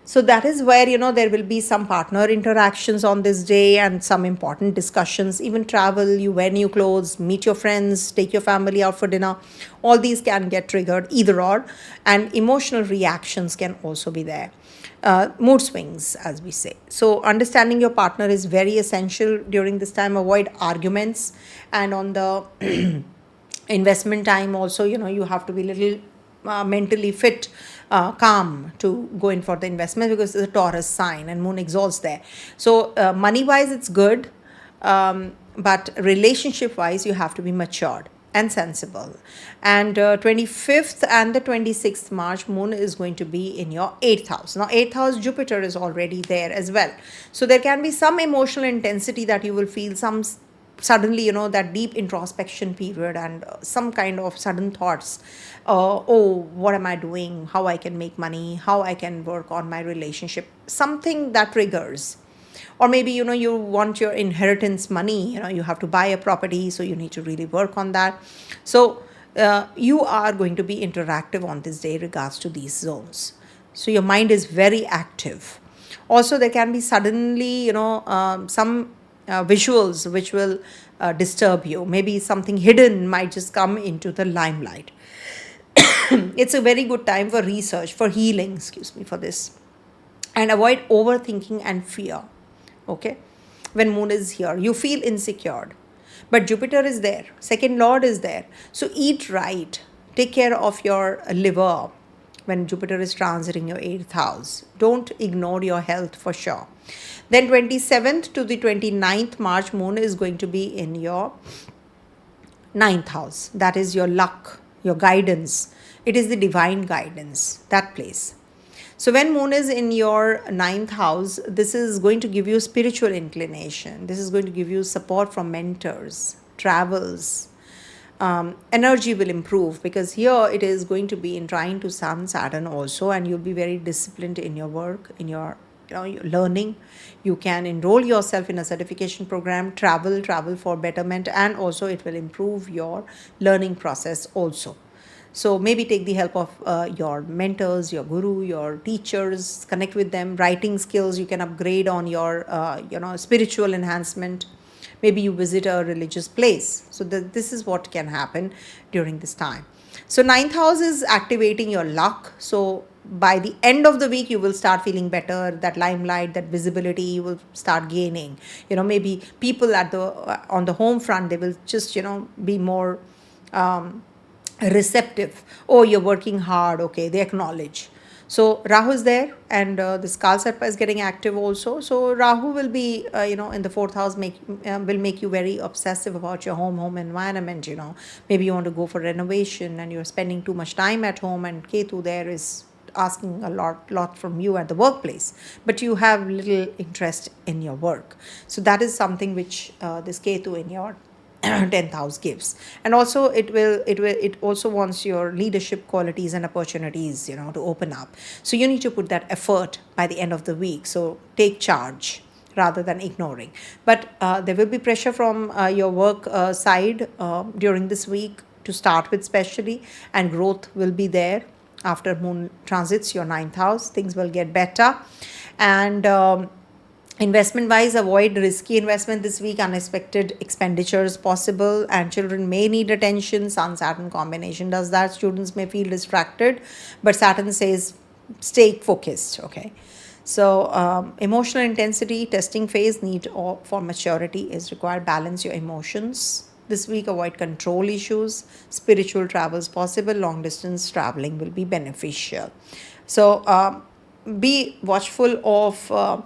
So that is where, there will be some partner interactions on this day and some important discussions, even travel, you wear new clothes, meet your friends, take your family out for dinner. All these can get triggered, either or. And emotional reactions can also be there. Mood swings, as we say. So understanding your partner is very essential during this time. Avoid arguments. And on the investment time also, you have to be a little mentally fit, calm to go in for the investment, because it's a Taurus sign and Moon exalts there. So money wise it's good, but relationship wise you have to be matured and sensible. And 25th and the 26th March, Moon is going to be in your 8th house. Now 8th house, Jupiter is already there as well. So there can be some emotional intensity that you will feel, some suddenly, that deep introspection period, and some kind of sudden thoughts. What am I doing? How I can make money? How I can work on my relationship? Something that triggers. Or maybe, you want your inheritance money, you have to buy a property, so you need to really work on that. So you are going to be interactive on this day regards to these zones. So your mind is very active. Also, there can be suddenly, some visuals which will disturb you. Maybe something hidden might just come into the limelight. It's a very good time for research, for healing, for this. And avoid overthinking and fear. Okay, when Moon is here, you feel insecure, but Jupiter is there, 2nd Lord is there. So eat right, take care of your liver when Jupiter is transiting your 8th house. Don't ignore your health for sure. Then 27th to the 29th March, Moon is going to be in your ninth house. That is your luck, your guidance. It is the divine guidance, that place. So when moon is in your ninth house, this is going to give you spiritual inclination. This is going to give you support from mentors, travels. Energy will improve, because here it is going to be in trine to Sun-Saturn also, and you'll be very disciplined in your work, in your your learning. You can enroll yourself in a certification program, travel for betterment, and also it will improve your learning process also. So maybe take the help of your mentors, your guru, your teachers, connect with them. Writing skills, you can upgrade on your spiritual enhancement. Maybe you visit a religious place. So this is what can happen during this time. So ninth house is activating your luck. So by the end of the week, you will start feeling better. That limelight, that visibility, you will start gaining. Maybe people at the on the home front, they will just be more receptive. Oh, you're working hard. Okay, they acknowledge. So Rahu is there, and this Kalsarpa is getting active also. So Rahu will be, in the fourth house, will make you very obsessive about your home environment. Maybe you want to go for renovation, and you're spending too much time at home, and Ketu there is asking a lot from you at the workplace, but you have little interest in your work. So that is something which this Ketu in your 10th house gives. And also it also wants your leadership qualities and opportunities to open up. So you need to put that effort by the end of the week. So take charge rather than ignoring. But there will be pressure from your work side during this week, to start with especially, and growth will be there. After moon transits your ninth house, things will get better. And investment wise, avoid risky investment this week. Unexpected expenditures possible, and children may need attention. Sun-Saturn combination does that. Students may feel distracted, but Saturn says stay focused. Okay. So emotional intensity, testing phase, need for maturity is required. Balance your emotions this week. Avoid control issues. Spiritual travels possible. Long distance traveling will be beneficial. So be watchful of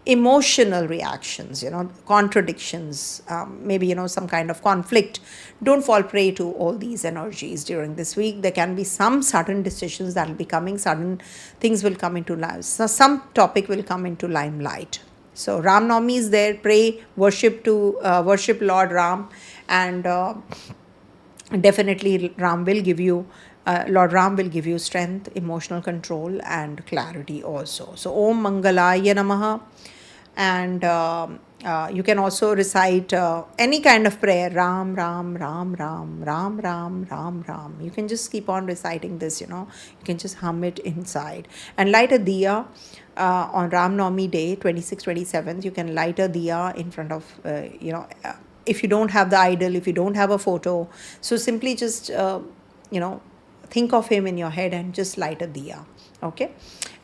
emotional reactions, contradictions, maybe, some kind of conflict. Don't fall prey to all these energies during this week. There can be some sudden decisions that will be coming, sudden things will come into life. So some topic will come into limelight. So Ram Navami is there. Pray, worship Lord Ram, and definitely Ram will give you Lord Ram will give you strength, emotional control, and clarity also. So Om Mangalaya Namaha. And you can also recite any kind of prayer. Ram, Ram, Ram, Ram, Ram, Ram, Ram, Ram. You can just keep on reciting this, You can just hum it inside. And light a diya on Ram Navami day, 26th, 27th. You can light a diya in front of, if you don't have the idol, if you don't have a photo. So simply just, think of him in your head and just light a diya. Okay.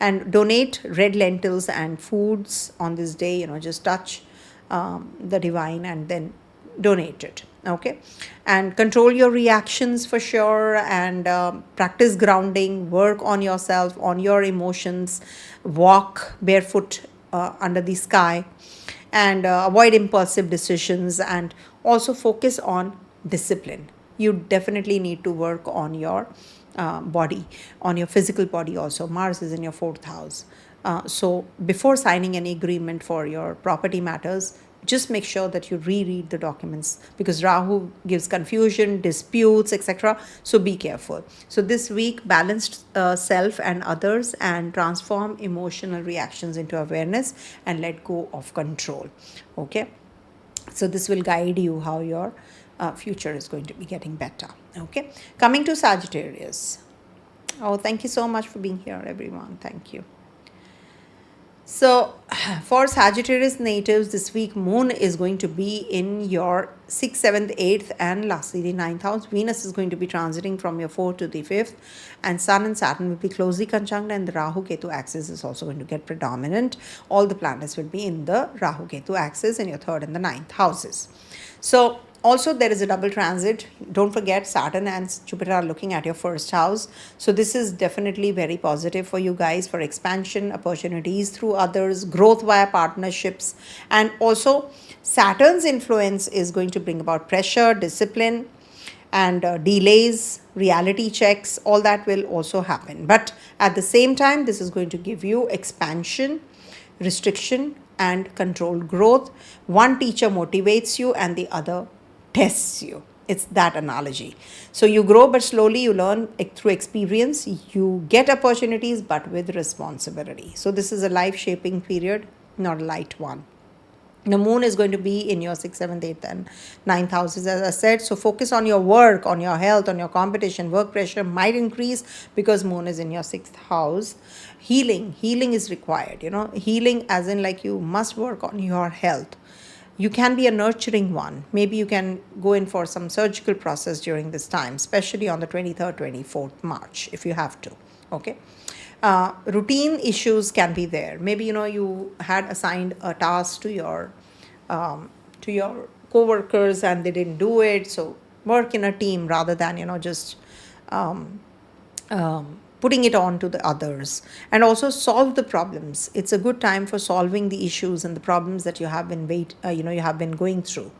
And donate red lentils and foods on this day. Just touch the divine and then donate it. Okay. And control your reactions for sure, and practice grounding. Work on yourself, on your emotions. Walk barefoot under the sky, and avoid impulsive decisions, and also focus on discipline. You definitely need to work on your body, on your physical body also. Mars is in your fourth house. So before signing any agreement for your property matters, just make sure that you reread the documents, because Rahu gives confusion, disputes, etc. So be careful. So this week, balance self and others, and transform emotional reactions into awareness, and let go of control. Okay. So this will guide you how your future is going to be getting better. Okay. Coming to Sagittarius. Oh, thank you so much for being here, everyone. Thank you. So for Sagittarius natives, this week moon is going to be in your 6th, 7th, 8th, and lastly the 9th house. Venus is going to be transiting from your 4th to the 5th, and Sun and Saturn will be closely conjunct, and the Rahu Ketu axis is also going to get predominant. All the planets will be in the Rahu Ketu axis in your 3rd and the 9th houses. So also there is a double transit. Don't forget, Saturn and Jupiter are looking at your 1st house. So this is definitely very positive for you guys, for expansion, opportunities through others, growth via partnerships. And also Saturn's influence is going to bring about pressure, discipline, and delays, reality checks, all that will also happen. But at the same time, this is going to give you expansion, restriction, and controlled growth. One teacher motivates you and the other tests you. It's that analogy. So you grow, but slowly you learn through experience. You get opportunities, but with responsibility. So this is a life shaping period, not a light one. The moon is going to be in your 6th, 7th, 8th, and 9th houses, as I said. So focus on your work, on your health, on your competition. Work pressure might increase because moon is in your 6th house. Healing is required. Healing as in like you must work on your health. You can be a nurturing one. Maybe you can go in for some surgical process during this time, especially on the 23rd, 24th March, if you have to. Okay. Routine issues can be there. Maybe you had assigned a task to your co-workers and they didn't do it. So work in a team rather than just putting it on to the others, and also solve the problems. It's a good time for solving the issues and the problems that you have been going through.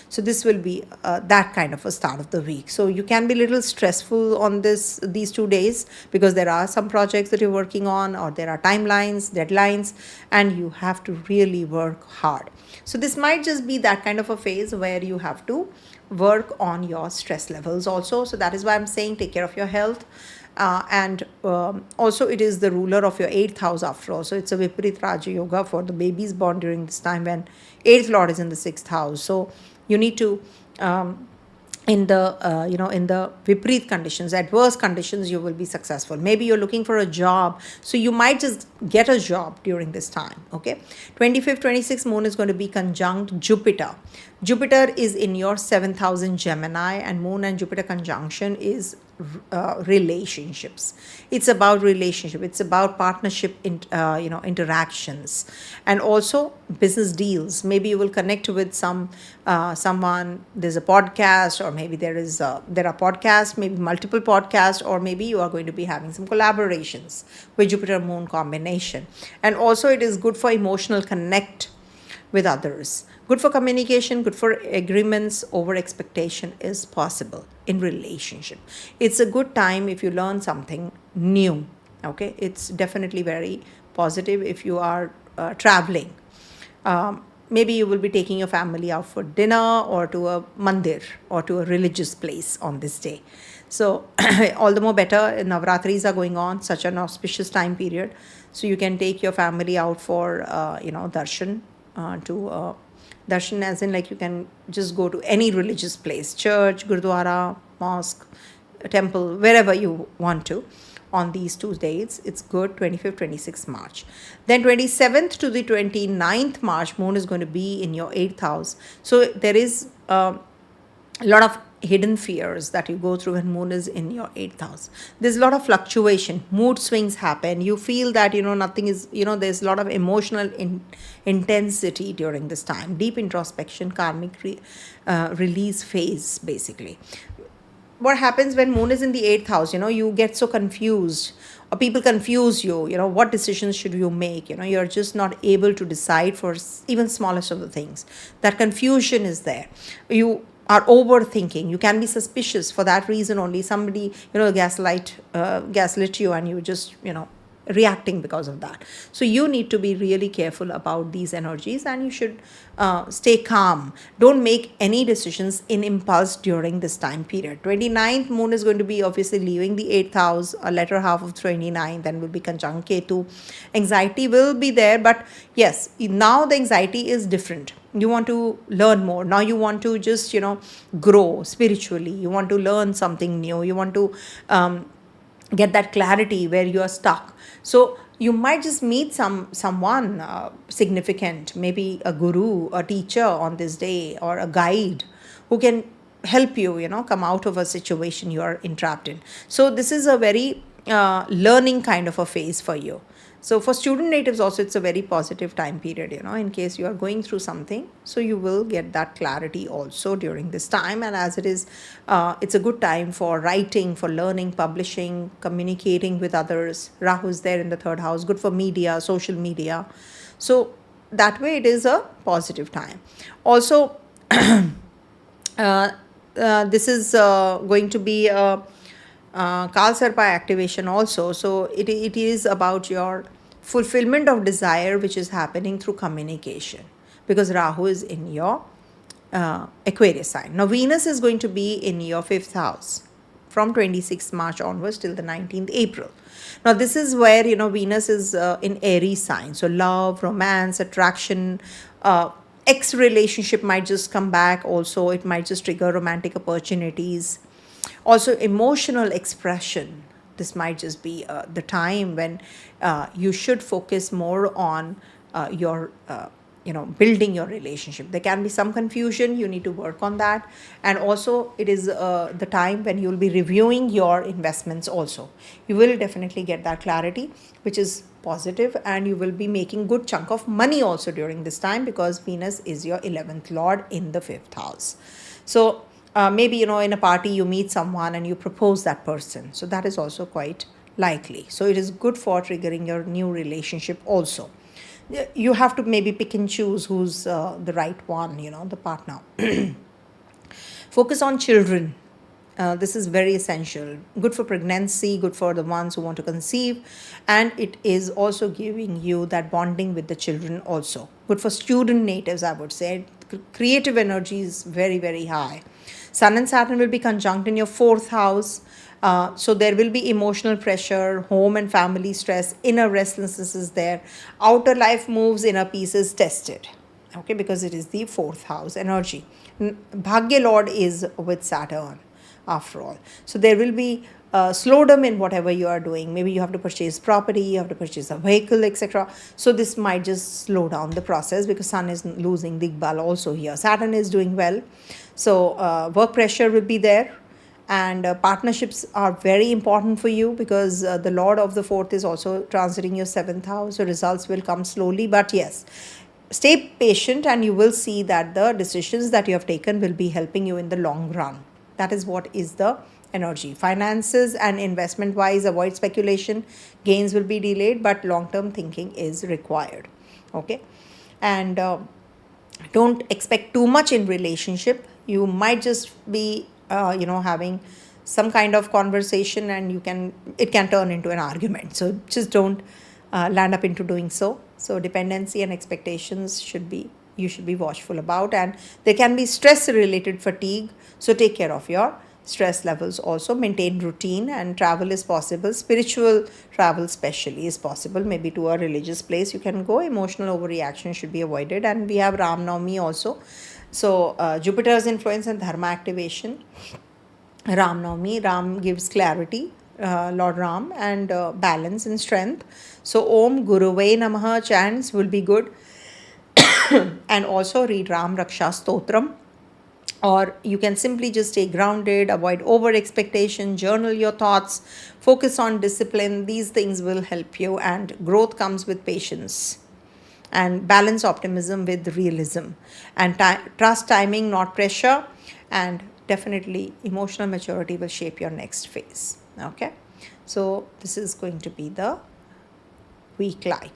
So this will be that kind of a start of the week. So you can be a little stressful on these 2 days because there are some projects that you're working on, or there are timelines, deadlines, and you have to really work hard. So this might just be that kind of a phase where you have to work on your stress levels also. So that is why I'm saying take care of your health. And also it is the ruler of your 8th house after all. So it's a Viparit Raja Yoga for the babies born during this time when 8th Lord is in the 6th house. So you need to in the Viparit conditions, adverse conditions, you will be successful. Maybe you're looking for a job, so you might just get a job during this time. Okay, 25th, 26th moon is going to be conjunct Jupiter. Jupiter is in your 7th house in Gemini, and moon and Jupiter conjunction is relationships. It's about relationship. It's about partnership, interactions, and also business deals. Maybe you will connect with someone. There's a podcast, or maybe there are podcasts, maybe multiple podcasts, or maybe you are going to be having some collaborations with Jupiter Moon combination. And also it is good for emotional connect with others. Good for communication, good for agreements. Over expectation is possible in relationship. It's a good time if you learn something new. Okay, it's definitely very positive if you are traveling. Maybe you will be taking your family out for dinner, or to a mandir, or to a religious place on this day. So all the more better. Navratris are going on, such an auspicious time period. So you can take your family out for darshan, darshan as in like you can just go to any religious place, church, gurdwara, mosque, temple, wherever you want to on these 2 days. It's good, 25th, 26th March. Then 27th to the 29th March, moon is going to be in your 8th house. So there is a lot of hidden fears that you go through when moon is in your 8th house. There's a lot of fluctuation, mood swings happen. You feel that nothing is, there's a lot of emotional intensity during this time. Deep introspection, karmic release phase, basically. What happens when moon is in the 8th house? You get so confused, or people confuse you. What decisions should you make? You're just not able to decide for even smallest of the things. That confusion is there. You are overthinking. You can be suspicious for that reason only. Somebody gaslit you, and you just reacting because of that. So you need to be really careful about these energies, and you should stay calm. Don't make any decisions in impulse during this time period. 29th moon is going to be obviously leaving the 8th house, a latter half of 29th, and will be conjunct Ketu. Anxiety will be there, but yes, now the anxiety is different. You want to learn more. Now you want to just grow spiritually. You want to learn something new. You want to get that clarity where you are stuck. So you might just meet someone significant, maybe a guru, a teacher on this day, or a guide who can help you, come out of a situation you are entrapped in. So this is a very learning kind of a phase for you. So for student natives also, it's a very positive time period, in case you are going through something. So you will get that clarity also during this time. And as it is, it's a good time for writing, for learning, publishing, communicating with others. Rahu is there in the 3rd house, good for media, social media. So that way it is a positive time. Also, this is going to be a Kal Sarpa activation also. So it is about your fulfillment of desire, which is happening through communication, because Rahu is in your Aquarius sign. Now Venus is going to be in your 5th house from 26th March onwards till the 19th April. Now this is where Venus is in Aries sign. So love, romance, attraction, ex relationship might just come back. Also, it might just trigger romantic opportunities. Also, emotional expression. This might just be the time when you should focus more on your building your relationship. There can be some confusion, you need to work on that. And also it is the time when you will be reviewing your investments also. You will definitely get that clarity, which is positive, and you will be making good chunk of money also during this time, because Venus is your 11th lord in the 5th house. So maybe in a party you meet someone and you propose that person, so that is also quite likely. So it is good for triggering your new relationship also. You have to maybe pick and choose who's the right one, the partner. Focus on children. This is very essential. Good for pregnancy, good for the ones who want to conceive, and it is also giving you that bonding with the children also. Good for student natives, I would say. Creative energy is very, very high. Sun and Saturn will be conjunct in your 4th house. So there will be emotional pressure, home and family stress, inner restlessness is there. Outer life moves, inner peace is tested. Okay, because it is the 4th house energy. Bhagya Lord is with Saturn after all. So there will be slowdown in whatever you are doing. Maybe you have to purchase property, you have to purchase a vehicle, etc. So this might just slow down the process, because Sun is losing Digbal also here. Saturn is doing well. So work pressure will be there. And partnerships are very important for you, because the Lord of the 4th is also transiting your 7th house. So results will come slowly. But yes, stay patient and you will see that the decisions that you have taken will be helping you in the long run. That is what is the energy. Finances and investment wise, avoid speculation. Gains will be delayed, but long-term thinking is required. Okay. And don't expect too much in relationship. You might just be having some kind of conversation, and it can turn into an argument. So just don't land up into doing so. So dependency and expectations you should be watchful about, and there can be stress related fatigue. So take care of your stress levels also. Maintain routine, and travel is possible. Spiritual travel especially is possible, maybe to a religious place you can go. Emotional overreaction should be avoided. And we have Ram Navami also. So Jupiter's influence and dharma activation. Ram Navami, Ram gives clarity, Lord Ram, and balance and strength. So Om Guruve Namaha chants will be good. And also read Ram Raksha Stotram. Or you can simply just stay grounded, avoid over expectation, journal your thoughts, focus on discipline. These things will help you, and growth comes with patience. And balance optimism with realism. And trust timing, not pressure. And definitely emotional maturity will shape your next phase. Okay. So this is going to be the week like.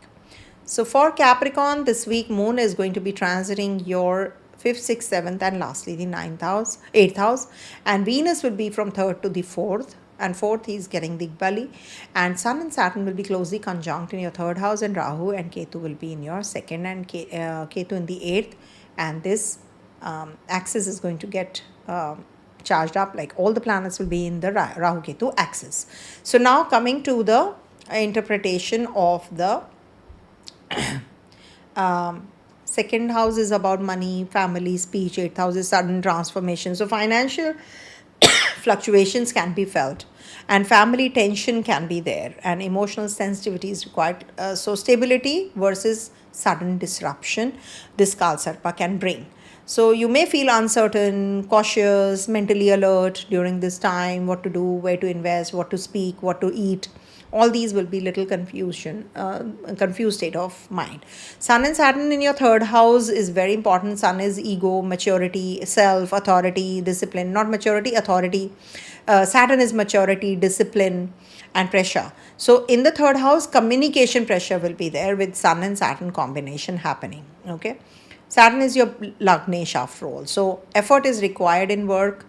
So for Capricorn, this week Moon is going to be transiting your 5th, 6th, 7th, and lastly the 8th house. And Venus will be from 3rd to the 4th. And 4th is getting Digbali. And Sun and Saturn will be closely conjunct in your 3rd house. And Rahu and Ketu will be in your 2nd, and Ketu in the 8th. And this axis is going to get charged up. Like all the planets will be in the Rahu Ketu axis. So now coming to the interpretation of the 2nd house is about money, family, speech. 8th house is sudden transformation. So financial fluctuations can be felt, and family tension can be there, and emotional sensitivity is required. So stability versus sudden disruption, this Kal Sarpa can bring. So you may feel uncertain, cautious, mentally alert during this time. What to do, where to invest, what to speak, what to eat. All these will be little confused state of mind. Sun and Saturn in your 3rd house is very important. Sun is ego, maturity, self, authority, discipline. Not maturity, authority. Saturn is maturity, discipline, and pressure. So in the 3rd house, communication pressure will be there with Sun and Saturn combination happening. Okay. Saturn is your Lagnesh after all. So effort is required in work.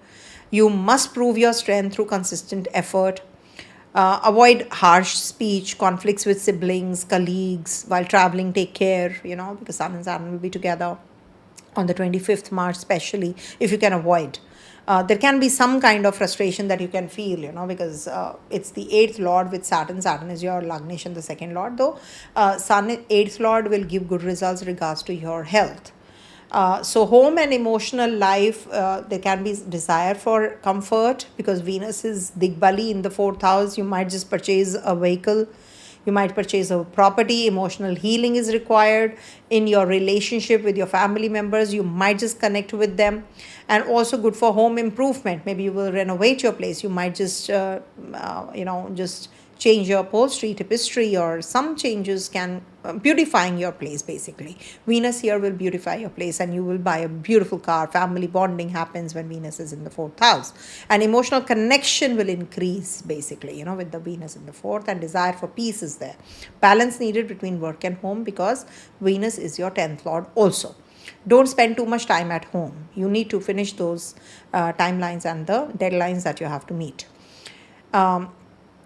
You must prove your strength through consistent effort. Avoid harsh speech, conflicts with siblings, colleagues. While traveling, take care, because Sun and Saturn will be together on the 25th March, especially if you can avoid. There can be some kind of frustration that you can feel, because it's the 8th Lord with Saturn. Saturn is your Lagnesh and the 2nd Lord, though. Sun, 8th Lord, will give good results regards to your health. So home and emotional life, there can be desire for comfort because Venus is Digbali in the 4th house. You might just purchase a vehicle. You might purchase a property. Emotional healing is required in your relationship with your family members. You might just connect with them. And also good for home improvement. Maybe you will renovate your place. You might just, just change your upholstery, tapestry, or some changes can beautifying your place basically. Venus here will beautify your place and you will buy a beautiful car. Family bonding happens when Venus is in the 4th house. And emotional connection will increase basically, with the Venus in the 4th, and desire for peace is there. Balance needed between work and home because Venus is your 10th Lord also. Don't spend too much time at home. You need to finish those timelines and the deadlines that you have to meet.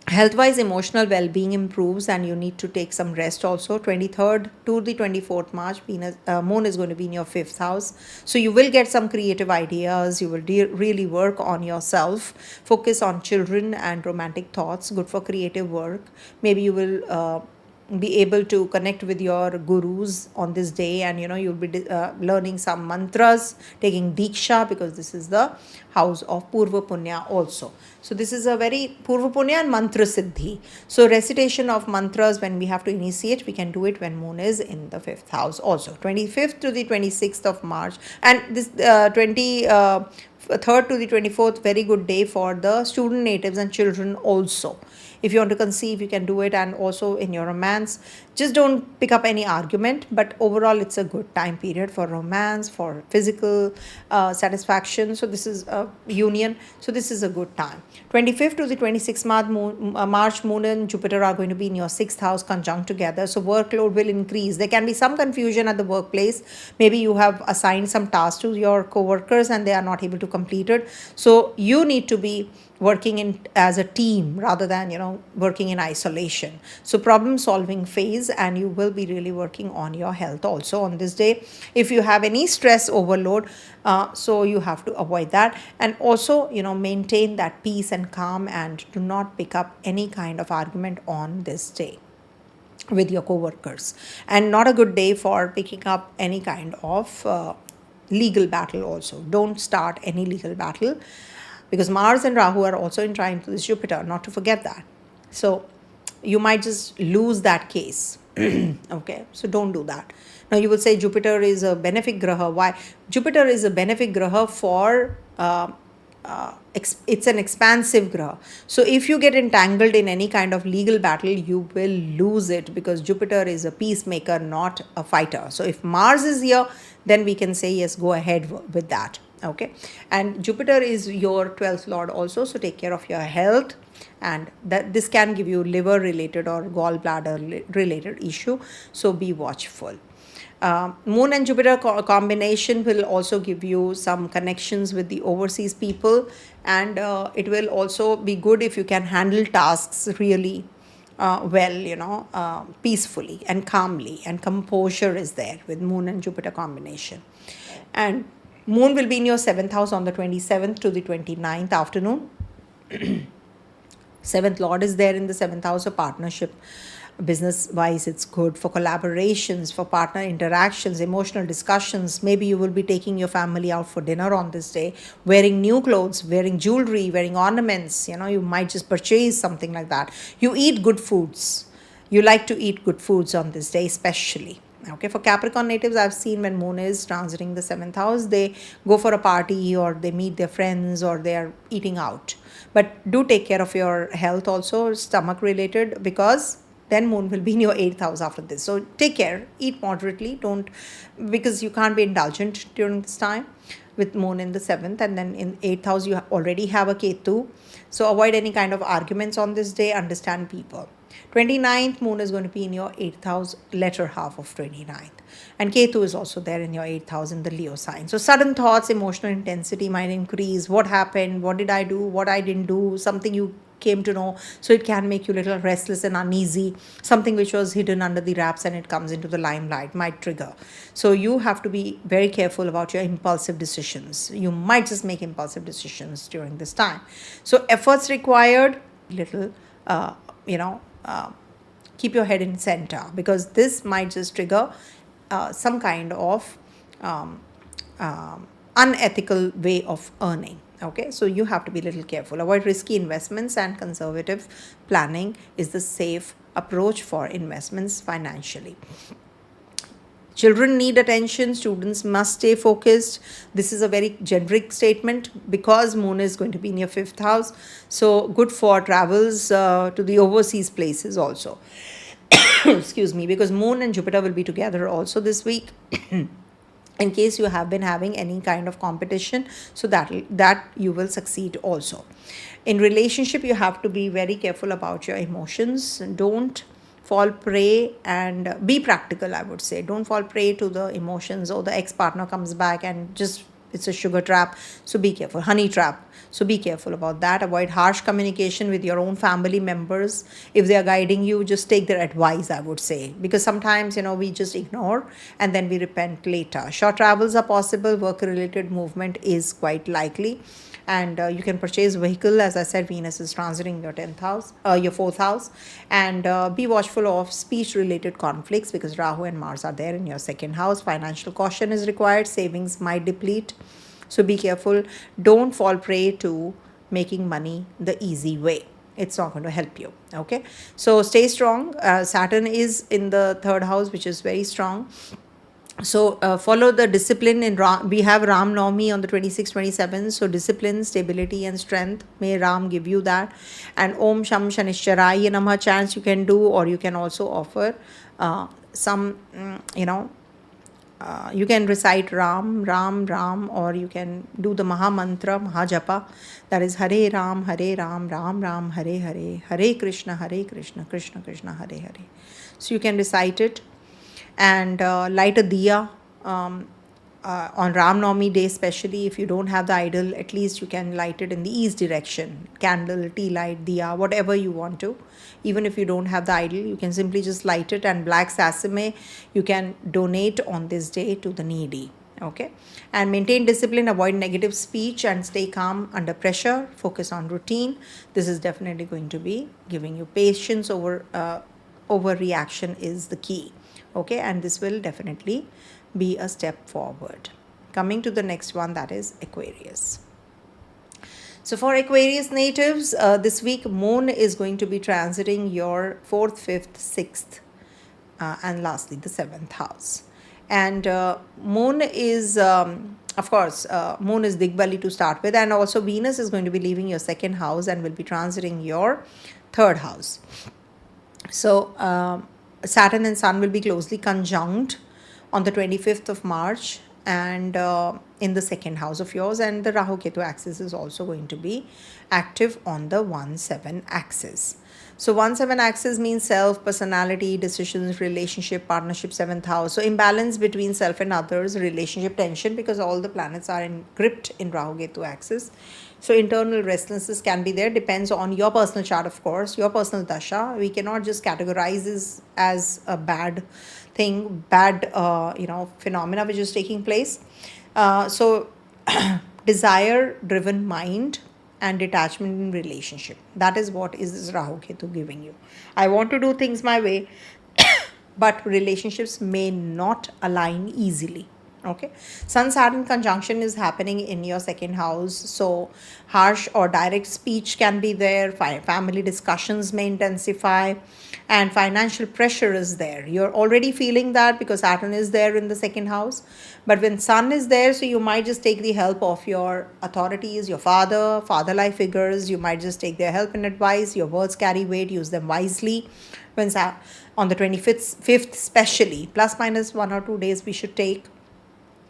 Health-wise, emotional well-being improves and you need to take some rest also. 23rd to the 24th March, Moon is going to be in your 5th house. So you will get some creative ideas. You will really work on yourself. Focus on children and romantic thoughts. Good for creative work. Maybe you will be able to connect with your gurus on this day, and you'll be learning some mantras, taking diksha, because this is the house of Purva Punya also. So this is a very Purva Punya and mantra siddhi. So recitation of mantras, when we have to initiate, we can do it when Moon is in the 5th house also. 25th to the 26th of March, and this 23rd to the 24th, very good day for the student natives and children also. If you want to conceive, you can do it. And also in your romance, just don't pick up any argument, but overall it's a good time period for romance, for physical satisfaction. So this is a union, so this is a good time. 25th to the 26th March, Moon and Jupiter are going to be in your 6th house conjunct together, so workload will increase. There can be some confusion at the workplace. Maybe you have assigned some tasks to your co-workers and they are not able to complete it, so you need to be working in as a team rather than working in isolation. So problem solving phase, and you will be really working on your health also on this day. If you have any stress overload, so you have to avoid that, and also maintain that peace and calm, and do not pick up any kind of argument on this day with your co-workers. And not a good day for picking up any kind of legal battle also. Don't start any legal battle, because Mars and Rahu are also in trine to this Jupiter, not to forget that. So you might just lose that case. Okay, so don't do that. Now you will say Jupiter is a benefic graha. Why? Jupiter is a benefic graha for it's an expansive graha. So if you get entangled in any kind of legal battle, you will lose it, because Jupiter is a peacemaker, not a fighter. So if Mars is here, then we can say yes, go ahead with that. Okay, and Jupiter is your 12th Lord also, so take care of your health, and that this can give you liver related or gallbladder related issue, so be watchful. Moon and Jupiter combination will also give you some connections with the overseas people, and it will also be good if you can handle tasks really peacefully and calmly, and composure is there with Moon and Jupiter combination. And Moon will be in your 7th house on the 27th to the 29th afternoon. 7th Lord is there in the 7th house of partnership. Business wise, it's good for collaborations, for partner interactions, emotional discussions. Maybe you will be taking your family out for dinner on this day, wearing new clothes, wearing jewelry, wearing ornaments. You might just purchase something like that. You eat good foods. You like to eat good foods on this day especially. Okay, for Capricorn natives, I've seen when Moon is transiting the 7th house, they go for a party, or they meet their friends, or they are eating out. But do take care of your health also, stomach related, because then Moon will be in your 8th house after this. So take care, eat moderately, because you can't be indulgent during this time with Moon in the 7th, and then in 8th house you already have a Ketu. So avoid any kind of arguments on this day, understand people. 29th, Moon is going to be in your 8th house, latter half of 29th. And Ketu is also there in your 8th house in the Leo sign. So sudden thoughts, emotional intensity might increase. What happened? What did I do? What I didn't do? Something you came to know. So it can make you a little restless and uneasy. Something which was hidden under the wraps and it comes into the limelight might trigger. So you have to be very careful about your impulsive decisions. You might just make impulsive decisions during this time. So efforts required, little, keep your head in center, because this might just trigger some kind of unethical way of earning. Okay, so you have to be a little careful. Avoid risky investments, and conservative planning is the safe approach for investments financially. Children need attention. Students must stay focused. This is a very generic statement because Moon is going to be in your 5th house. So good for travels to the overseas places also. Excuse me, because Moon and Jupiter will be together also this week. In case you have been having any kind of competition, so that you will succeed also. In relationship, you have to be very careful about your emotions. Don't fall prey, and be practical, I would say. Don't fall prey to the emotions, or the ex-partner comes back and just it's a sugar trap. So be careful. Honey trap. So be careful about that. Avoid harsh communication with your own family members. If they are guiding you, just take their advice, I would say. Because sometimes, we just ignore and then we repent later. Short travels are possible. Work-related movement is quite likely. And you can purchase vehicle. As I said, Venus is transiting your 10th house, your 4th house. And be watchful of speech-related conflicts, because Rahu and Mars are there in your 2nd house. Financial caution is required. Savings might deplete. So be careful. Don't fall prey to making money the easy way. It's not going to help you. Okay. So stay strong. Saturn is in the 3rd house, which is very strong. So follow the discipline. We have Ram Navami on the 26th, 27th. So discipline, stability and strength. May Ram give you that. And Om Sham Shanishcharaya Namah chants you can do, or you can also offer some, you can recite Ram, Ram, Ram, or you can do the Maha Mantra, Mahajapa. That is Hare Ram, Ram, Ram, Hare Hare, Hare Krishna, Krishna Krishna, Hare Hare. So you can recite it. And light a diya on Ram Navami day, especially if you don't have the idol. At least you can light it in the east direction. Candle, tea light, diya, whatever you want to. Even if you don't have the idol, you can simply just light it. And black sesame you can donate on this day to the needy. Okay. And maintain discipline, avoid negative speech, and stay calm under pressure. Focus on routine. This is definitely going to be giving you patience. Overreaction is the key. Okay, and this will definitely be a step forward. Coming to the next one, that is Aquarius. So for Aquarius natives, this week Moon is going to be transiting your 4th, 5th, 6th, and lastly the 7th house. And Moon is, Moon is Digbali to start with, and also Venus is going to be leaving your 2nd house and will be transiting your 3rd house. So Saturn and Sun will be closely conjunct on the 25th of March and in the 2nd house of yours, and the Rahu Ketu axis is also going to be active on the 1-7 axis. So 1-7 axis means self, personality, decisions, relationship, partnership, 7th house. So imbalance between self and others, relationship tension, because all the planets are gripped in Rahu Ketu axis. So internal restlessness can be there, depends on your personal chart, of course, your personal dasha. We cannot just categorize this as a bad thing, phenomena which is taking place. So desire-driven mind and detachment in relationship. That is what is this Rahu Ketu giving you. I want to do things my way, but relationships may not align easily. Okay, Sun-Saturn conjunction is happening in your 2nd house. So harsh or direct speech can be there. Family discussions may intensify, and financial pressure is there. You're already feeling that because Saturn is there in the 2nd house. But when Sun is there, so you might just take the help of your authorities, your father-like figures. You might just take their help and advice. Your words carry weight. Use them wisely. When on the 25th especially, plus minus 1 or 2 days we should take.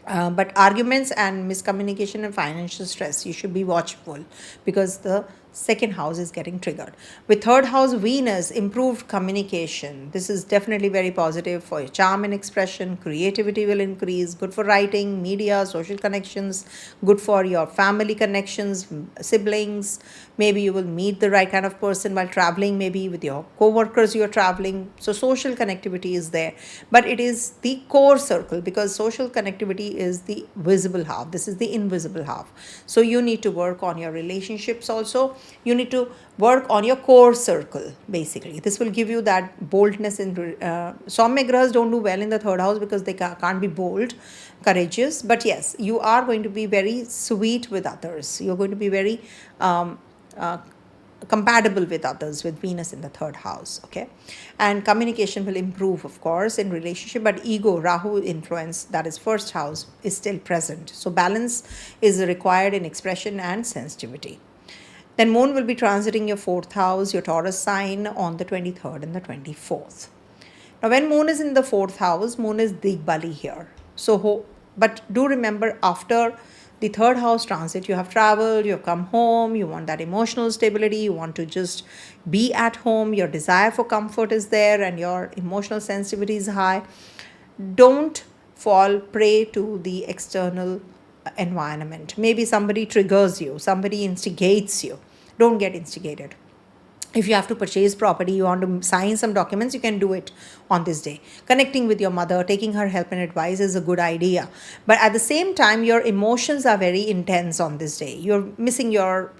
But arguments and miscommunication and financial stress, you should be watchful, because the second house is getting triggered. With third house Venus, improved communication. This is definitely very positive for your charm and expression. Creativity will increase. Good for writing, media, social connections. Good for your family connections, siblings. Maybe you will meet the right kind of person while traveling. Maybe with your co-workers you are traveling. So social connectivity is there. But it is the core circle, because social connectivity is the visible half. This is the invisible half. So you need to work on your relationships also. You need to work on your core circle, basically. This will give you that boldness. Some grahas don't do well in the third house because they can't be bold, courageous. But yes, you are going to be very sweet with others. You're going to be very compatible with others with Venus in the third house. Okay, and communication will improve, of course, in relationship. But ego, Rahu influence, that is first house, is still present. So balance is required in expression and sensitivity. Then Moon will be transiting your fourth house, your Taurus sign, on the 23rd and the 24th. Now, when Moon is in the fourth house, Moon is Digbali here. So, but do remember, after the third house transit, you have traveled, you have come home, you want that emotional stability, you want to just be at home, your desire for comfort is there, and your emotional sensitivity is high. Don't fall prey to the external environment. Maybe somebody triggers you, somebody instigates you. Don't get instigated. If you have to purchase property, you want to sign some documents, you can do it on this day. Connecting with your mother, taking her help and advice is a good idea. But at the same time, your emotions are very intense on this day. You're missing your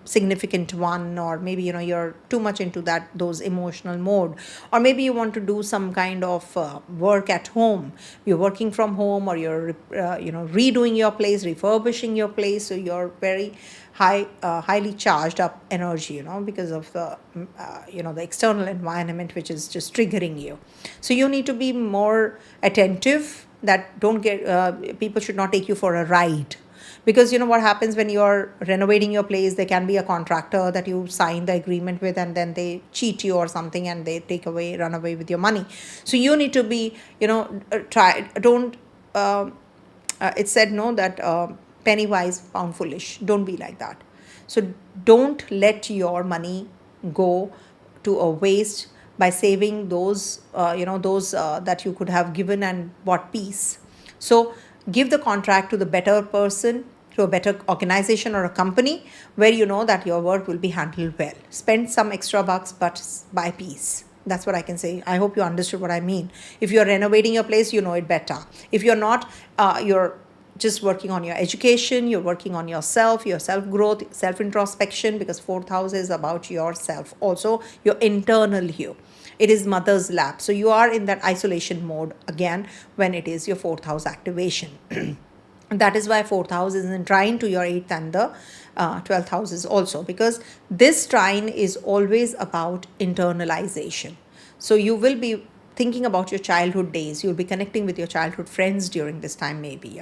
significant one, or maybe you're too much into those emotional mode, or maybe you want to do some kind of work at home. You're working from home, or you're redoing your place, refurbishing your place. So you're very highly charged up energy, because of the the external environment, which is just triggering you. So you need to be more attentive, that don't get people should not take you for a ride. Because what happens when you're renovating your place, there can be a contractor that you sign the agreement with, and then they cheat you or something, and they run away with your money. So you need to be, it's said, no, that penny wise, pound foolish. Don't be like that. So don't let your money go to a waste by saving those that you could have given and bought peace. So give the contract to the better person, to a better organization or a company, where you know that your work will be handled well. Spend some extra bucks, but buy peace. That's what I can say. I hope you understood what I mean. If you're renovating your place, you know it better. If you're not, you're just working on your education, you're working on yourself, your self-growth, self-introspection, because fourth house is about yourself, also your internal you. It is mother's lap. So you are in that isolation mode again when it is your fourth house activation. That is why fourth house is in trine to your 8th and the 12th houses also, because this trine is always about internalization. So you will be thinking about your childhood days. You'll be connecting with your childhood friends during this time, maybe,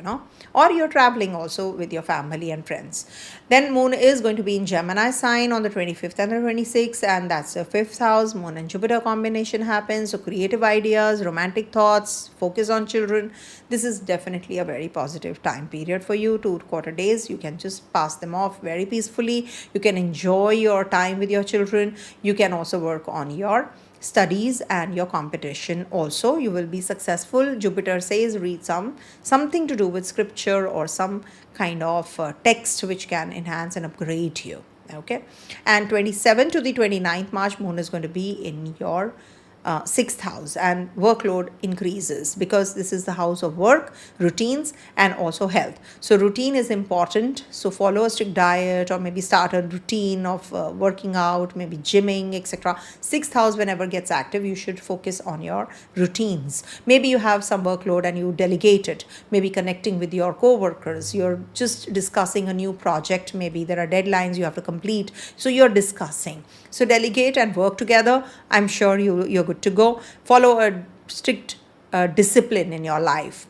or you're traveling also with your family and friends. Then Moon is going to be in Gemini sign on the 25th and the 26th, and that's the 5th house. Moon and Jupiter combination happens. So creative ideas, romantic thoughts, focus on children. This is definitely a very positive time period for you. 2 quarter days, you can just pass them off very peacefully. You can enjoy your time with your children. You can also work on your studies and your competition also. You will be successful. Jupiter says read something to do with scripture or some kind of text which can enhance and upgrade you. Okay, and 27 to the 29th March, Moon is going to be in your 6th house, and workload increases because this is the house of work, routines, and also health. So routine is important. So follow a strict diet, or maybe start a routine of working out, maybe gymming, etc. 6th house, whenever gets active, you should focus on your routines. Maybe you have some workload and you delegate it. Maybe connecting with your co-workers. You're just discussing a new project. Maybe there are deadlines you have to complete. So you're discussing. So delegate and work together. I'm sure you're good to go. Follow a strict discipline in your life.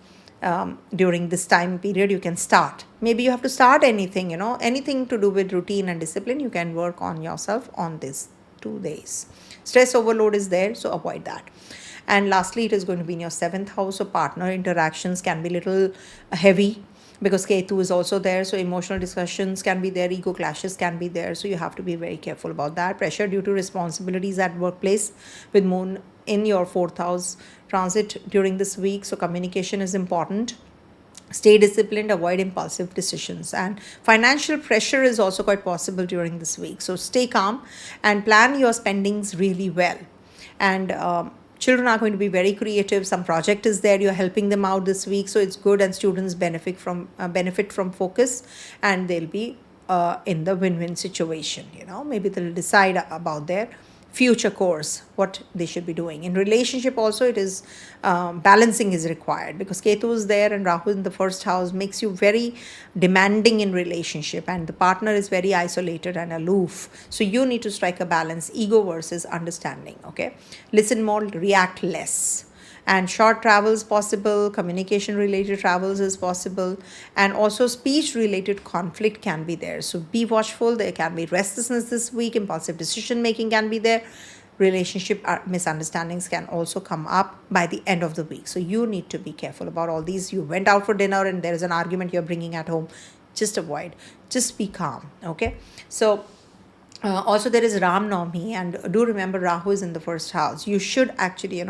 During this time period, you can start. Maybe you have to start anything, anything to do with routine and discipline. You can work on yourself on these 2 days. Stress overload is there, so avoid that. And lastly, it is going to be in your 7th house. So partner interactions can be little heavy. because Ketu is also there. So emotional discussions can be there, ego clashes can be there. So you have to be very careful about that. Pressure due to responsibilities at workplace with Moon in your fourth house transit during this week. So communication is important. Stay disciplined, avoid impulsive decisions, and financial pressure is also quite possible during this week. So stay calm and plan your spendings really well. And children are going to be very creative. Some project is there, you're helping them out this week, so it's good, and students benefit from focus, and they'll be in the win-win situation. Maybe they'll decide about their future course, what they should be doing. In relationship also, it is balancing is required, because Ketu is there and Rahu in the first house makes you very demanding in relationship, and the partner is very isolated and aloof. So you need to strike a balance, ego versus understanding. Okay, listen more, react less. And short travels possible, communication related travels is possible, and also speech related conflict can be there. So be watchful. There can be restlessness this week, impulsive decision making can be there. Relationship misunderstandings can also come up by the end of the week. So you need to be careful about all these. You went out for dinner and there is an argument you're bringing at home. Just avoid. Just be calm. Okay. So also there is Ram Navami, and do remember Rahu is in the first house. You should actually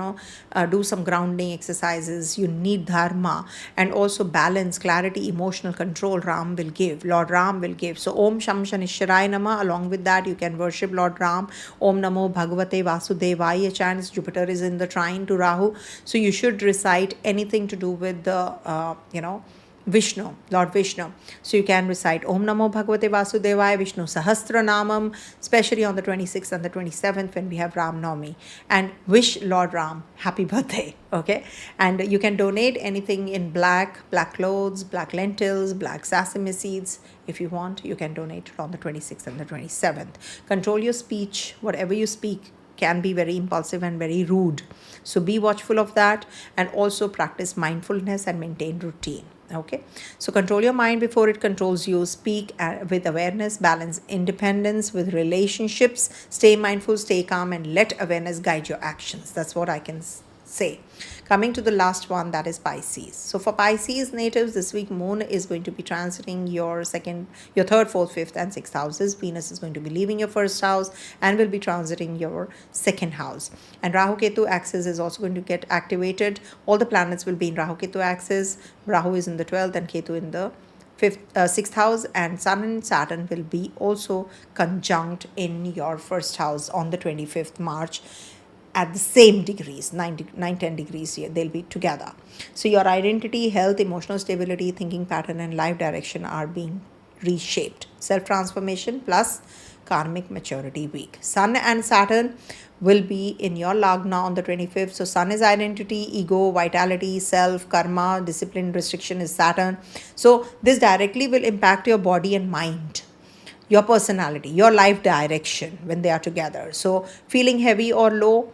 do some grounding exercises. You need dharma, and also balance, clarity, emotional control Ram will give, Lord Ram will give. So Om Sham Shanishwarai Nama, along with that you can worship Lord Ram. Om Namo Bhagavate Vasudevaya chants. Jupiter is in the trine to Rahu, so you should recite anything to do with the Vishnu, Lord Vishnu. So you can recite Om Namo Bhagavate Vasudevaya, Vishnu Sahasra Namam, especially on the 26th and the 27th when we have Ram Navami, and wish Lord Ram happy birthday. Okay, and you can donate anything in black clothes, black lentils, black sesame seeds. If you want, you can donate it on the 26th and the 27th. Control your speech. Whatever you speak can be very impulsive and very rude. So be watchful of that, and also practice mindfulness and maintain routine. Okay, so control your mind before it controls you. Speak with awareness, balance independence with relationships, stay mindful, stay calm, and let awareness guide your actions. That's what I can say. Coming to the last one, that is Pisces. So for Pisces natives, this week Moon is going to be transiting your third, fourth, fifth, and sixth houses. Venus is going to be leaving your first house and will be transiting your second house. And Rahu Ketu axis is also going to get activated. All the planets will be in Rahu Ketu axis. Rahu is in the 12th and Ketu in the sixth house, and Sun and Saturn will be also conjunct in your first house on the 25th March. At the same degrees, 10 degrees here, they'll be together. So your identity, health, emotional stability, thinking pattern, and life direction are being reshaped. Self-transformation plus karmic maturity week. Sun and Saturn will be in your Lagna on the 25th. So Sun is identity, ego, vitality, self, karma, discipline, restriction is Saturn. So this directly will impact your body and mind, your personality, your life direction when they are together. So feeling heavy or low,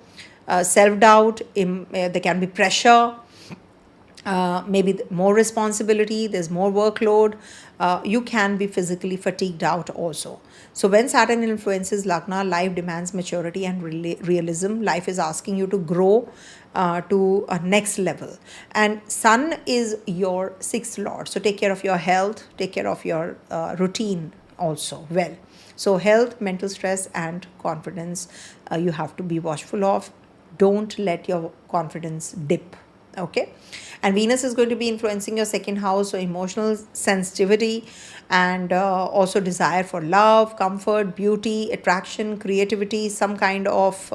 self-doubt, there can be pressure, maybe more responsibility, there's more workload. You can be physically fatigued out also. So when Saturn influences Lagna, life demands maturity and realism. Life is asking you to grow to a next level. And Sun is your sixth lord. So take care of your health, take care of your routine also well. So health, mental stress, and confidence you have to be watchful of. Don't let your confidence dip. Okay, and Venus is going to be influencing your second house, so emotional sensitivity and also desire for love, comfort, beauty, attraction, creativity, some kind of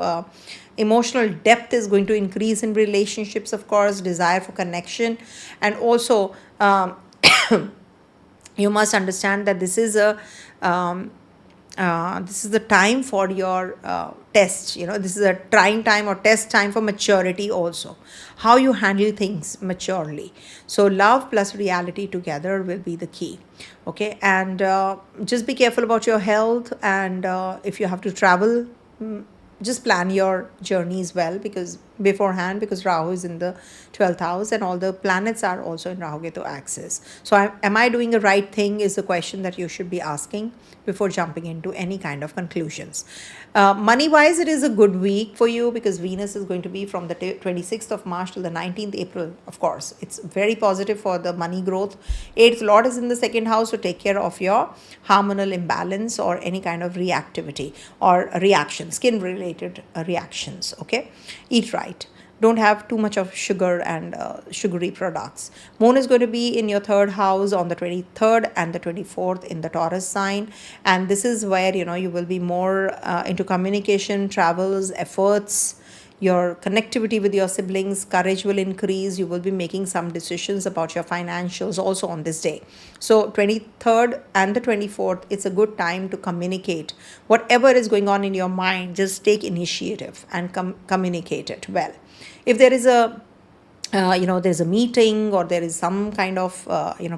emotional depth is going to increase in relationships, of course, desire for connection. And also you must understand that this is the time for your test. This is a trying time or test time for maturity also, how you handle things maturely. So love plus reality together will be the key. Okay, and just be careful about your health, and if you have to travel, just plan your journeys well, because beforehand, because Rahu is in the 12th house and all the planets are also in Rahu Ketu axis. So am I doing the right thing is the question that you should be asking before jumping into any kind of conclusions. Money wise, it is a good week for you because Venus is going to be from the 26th of March till the 19th April. Of course, it's very positive for the money growth. 8th Lord is in the second house, so take care of your hormonal imbalance or any kind of reactivity or reaction, skin related reactions. Okay, eat right. Don't have too much of sugar and sugary products. Moon is going to be in your third house on the 23rd and the 24th in the Taurus sign. And this is where, you will be more into communication, travels, efforts, your connectivity with your siblings, courage will increase. You will be making some decisions about your financials also on this day. So 23rd and the 24th, it's a good time to communicate. Whatever is going on in your mind, just take initiative and communicate it well. If there is a there's a meeting or there is some kind of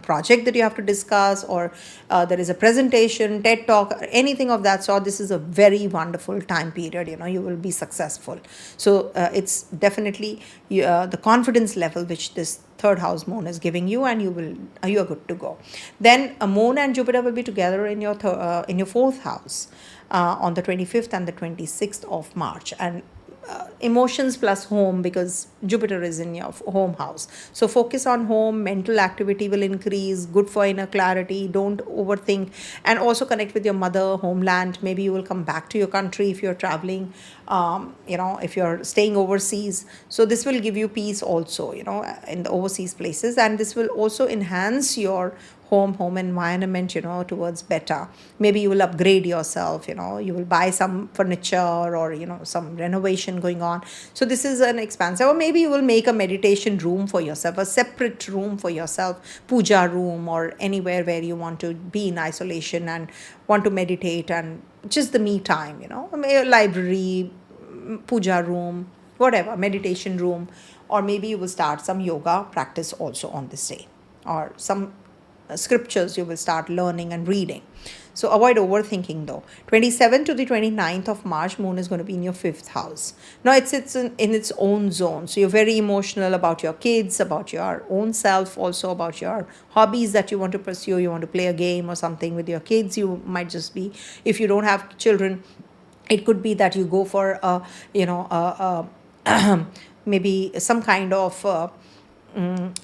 project that you have to discuss, or there is a presentation, TED talk, or anything of that sort, this is a very wonderful time period. You will be successful. So it's definitely the confidence level which this third house moon is giving you, and you are good to go. Then Moon and Jupiter will be together in your fourth house on the 25th and the 26th of March, and emotions plus home, because Jupiter is in your home house. So focus on home, mental activity will increase, good for inner clarity, don't overthink, and also connect with your mother, homeland. Maybe you will come back to your country if you're traveling, if you're staying overseas. So this will give you peace also, in the overseas places, and this will also enhance your home environment, towards better. Maybe you will upgrade yourself, you will buy some furniture or, some renovation going on. So this is an expansive, or maybe you will make a meditation room for yourself, a separate room for yourself, puja room, or anywhere where you want to be in isolation and want to meditate and just the me time, a library, puja room, whatever, meditation room, or maybe you will start some yoga practice also on this day, or some scriptures you will start learning and reading. So avoid overthinking though. 27th to the 29th of March, Moon is going to be in your fifth house. Now it's in its own zone. So you're very emotional about your kids, about your own self, also about your hobbies that you want to pursue. You want to play a game or something with your kids. You might just be, if you don't have children, it could be that you go for maybe some kind of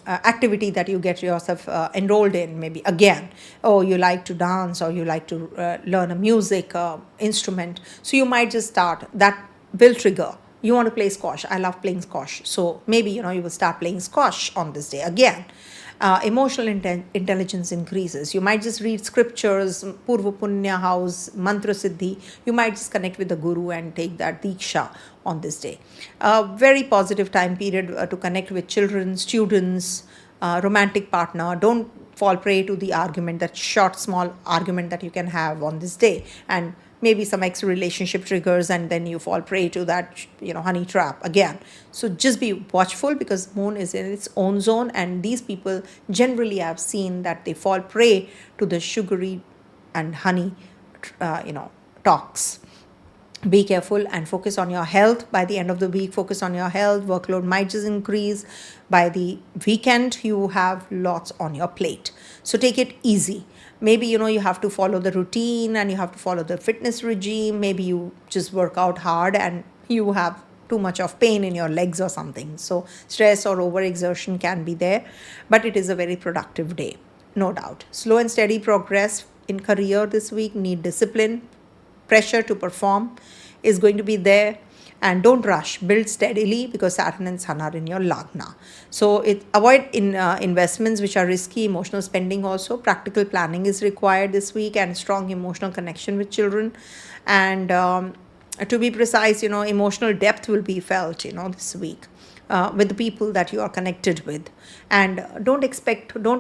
activity that you get yourself enrolled in. Maybe again, you like to dance, or you like to learn a music instrument, so you might just start. That will trigger, you want to play squash. I love playing squash, so maybe you will start playing squash on this day. Again, emotional intelligence increases. You might just read scriptures, Purva Punya house, Mantra Siddhi. You might just connect with the Guru and take that Diksha on this day. Very positive time period to connect with children, students, romantic partner. Don't fall prey to the argument, that short, small argument that you can have on this day. And maybe some ex-relationship triggers, and then you fall prey to that, honey trap again. So just be watchful, because Moon is in its own zone, and these people generally I've seen that they fall prey to the sugary and honey, talks. Be careful and focus on your health. By the end of the week, focus on your health. Workload might just increase. By the weekend, you have lots on your plate. So take it easy. Maybe, you have to follow the routine and you have to follow the fitness regime. Maybe you just work out hard and you have too much of pain in your legs or something. So stress or overexertion can be there, but it is a very productive day, no doubt. Slow and steady progress in career this week. Need discipline. Pressure to perform is going to be there. And don't rush, build steadily, because Saturn and Sun are in your Lagna. So avoid investments which are risky, emotional spending also. Practical planning is required this week, and strong emotional connection with children. And to be precise, emotional depth will be felt, this week with the people that you are connected with. And don't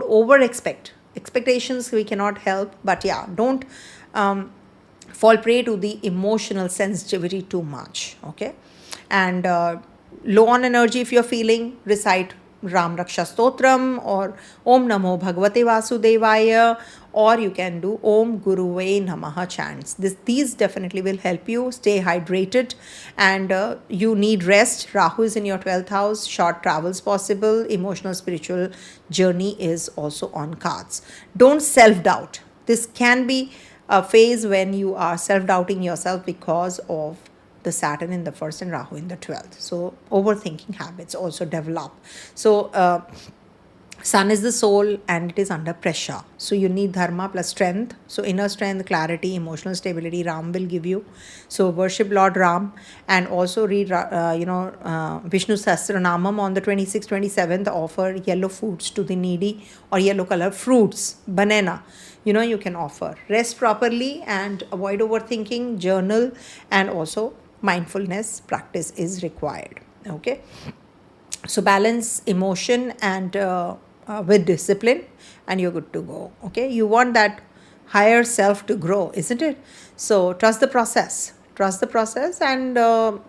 over expect. Expectations we cannot help, but don't fall prey to the emotional sensitivity too much, okay? And low on energy if you're feeling, recite Ram Raksha Stotram or Om Namo Bhagavate Vasudevaya, or you can do Om Guruve Namaha chants. These definitely will help you stay hydrated, and you need rest. Rahu is in your 12th house, short travels possible, emotional spiritual journey is also on cards. Don't self-doubt. This can be a phase when you are self-doubting yourself because of the Saturn in the first and Rahu in the 12th. So overthinking habits also develop. So Sun is the soul and it is under pressure. So you need dharma plus strength. So inner strength, clarity, emotional stability, Ram will give you. So worship Lord Ram, and also read, Vishnu Sahasranamam on the 26th, 27th. Offer yellow foods to the needy, or yellow color fruits, banana. You can offer. Rest properly and avoid overthinking, journal, and also mindfulness practice is required. Okay. So balance emotion and with discipline, and you're good to go. Okay, you want that higher self to grow, isn't it? So trust the process. And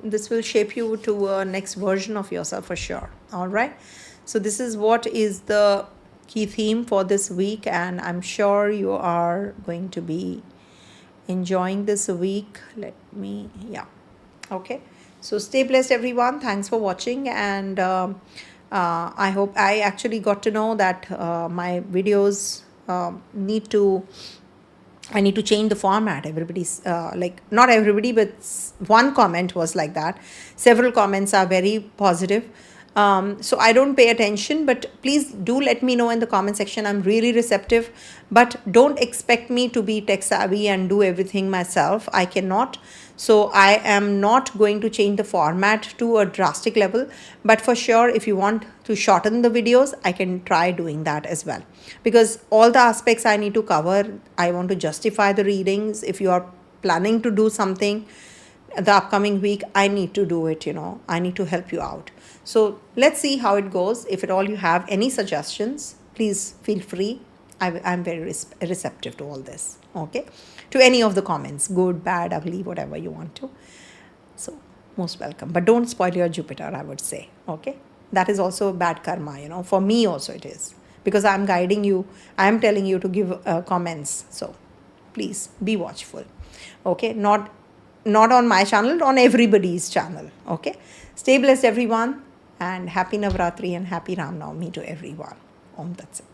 this will shape you to a next version of yourself for sure. All right. So this is what is the key theme for this week, and I'm sure you are going to be enjoying this week. Okay. So stay blessed, everyone. Thanks for watching, and I hope I actually got to know that my videos need to change the format. Everybody's not everybody, but one comment was like that. Several comments are very positive. So I don't pay attention, but please do let me know in the comment section. I'm really receptive, but don't expect me to be tech savvy and do everything myself. I cannot. So I am not going to change the format to a drastic level, but for sure, if you want to shorten the videos, I can try doing that as well, because all the aspects I need to cover, I want to justify the readings. If you are planning to do something the upcoming week, I need to do it, I need to help you out. So let's see how it goes. If at all you have any suggestions, please feel free. I'm very receptive to all this. Okay, to any of the comments, good, bad, ugly, whatever you want to. So most welcome, but don't spoil your Jupiter, I would say. Okay, that is also bad karma, for me also it is, because I'm guiding you, I'm telling you to give comments. So please be watchful. Okay, not on my channel, on everybody's channel. Okay, stay blessed, everyone, and happy Navratri and happy Ram Navami to everyone. Om Tat Sat.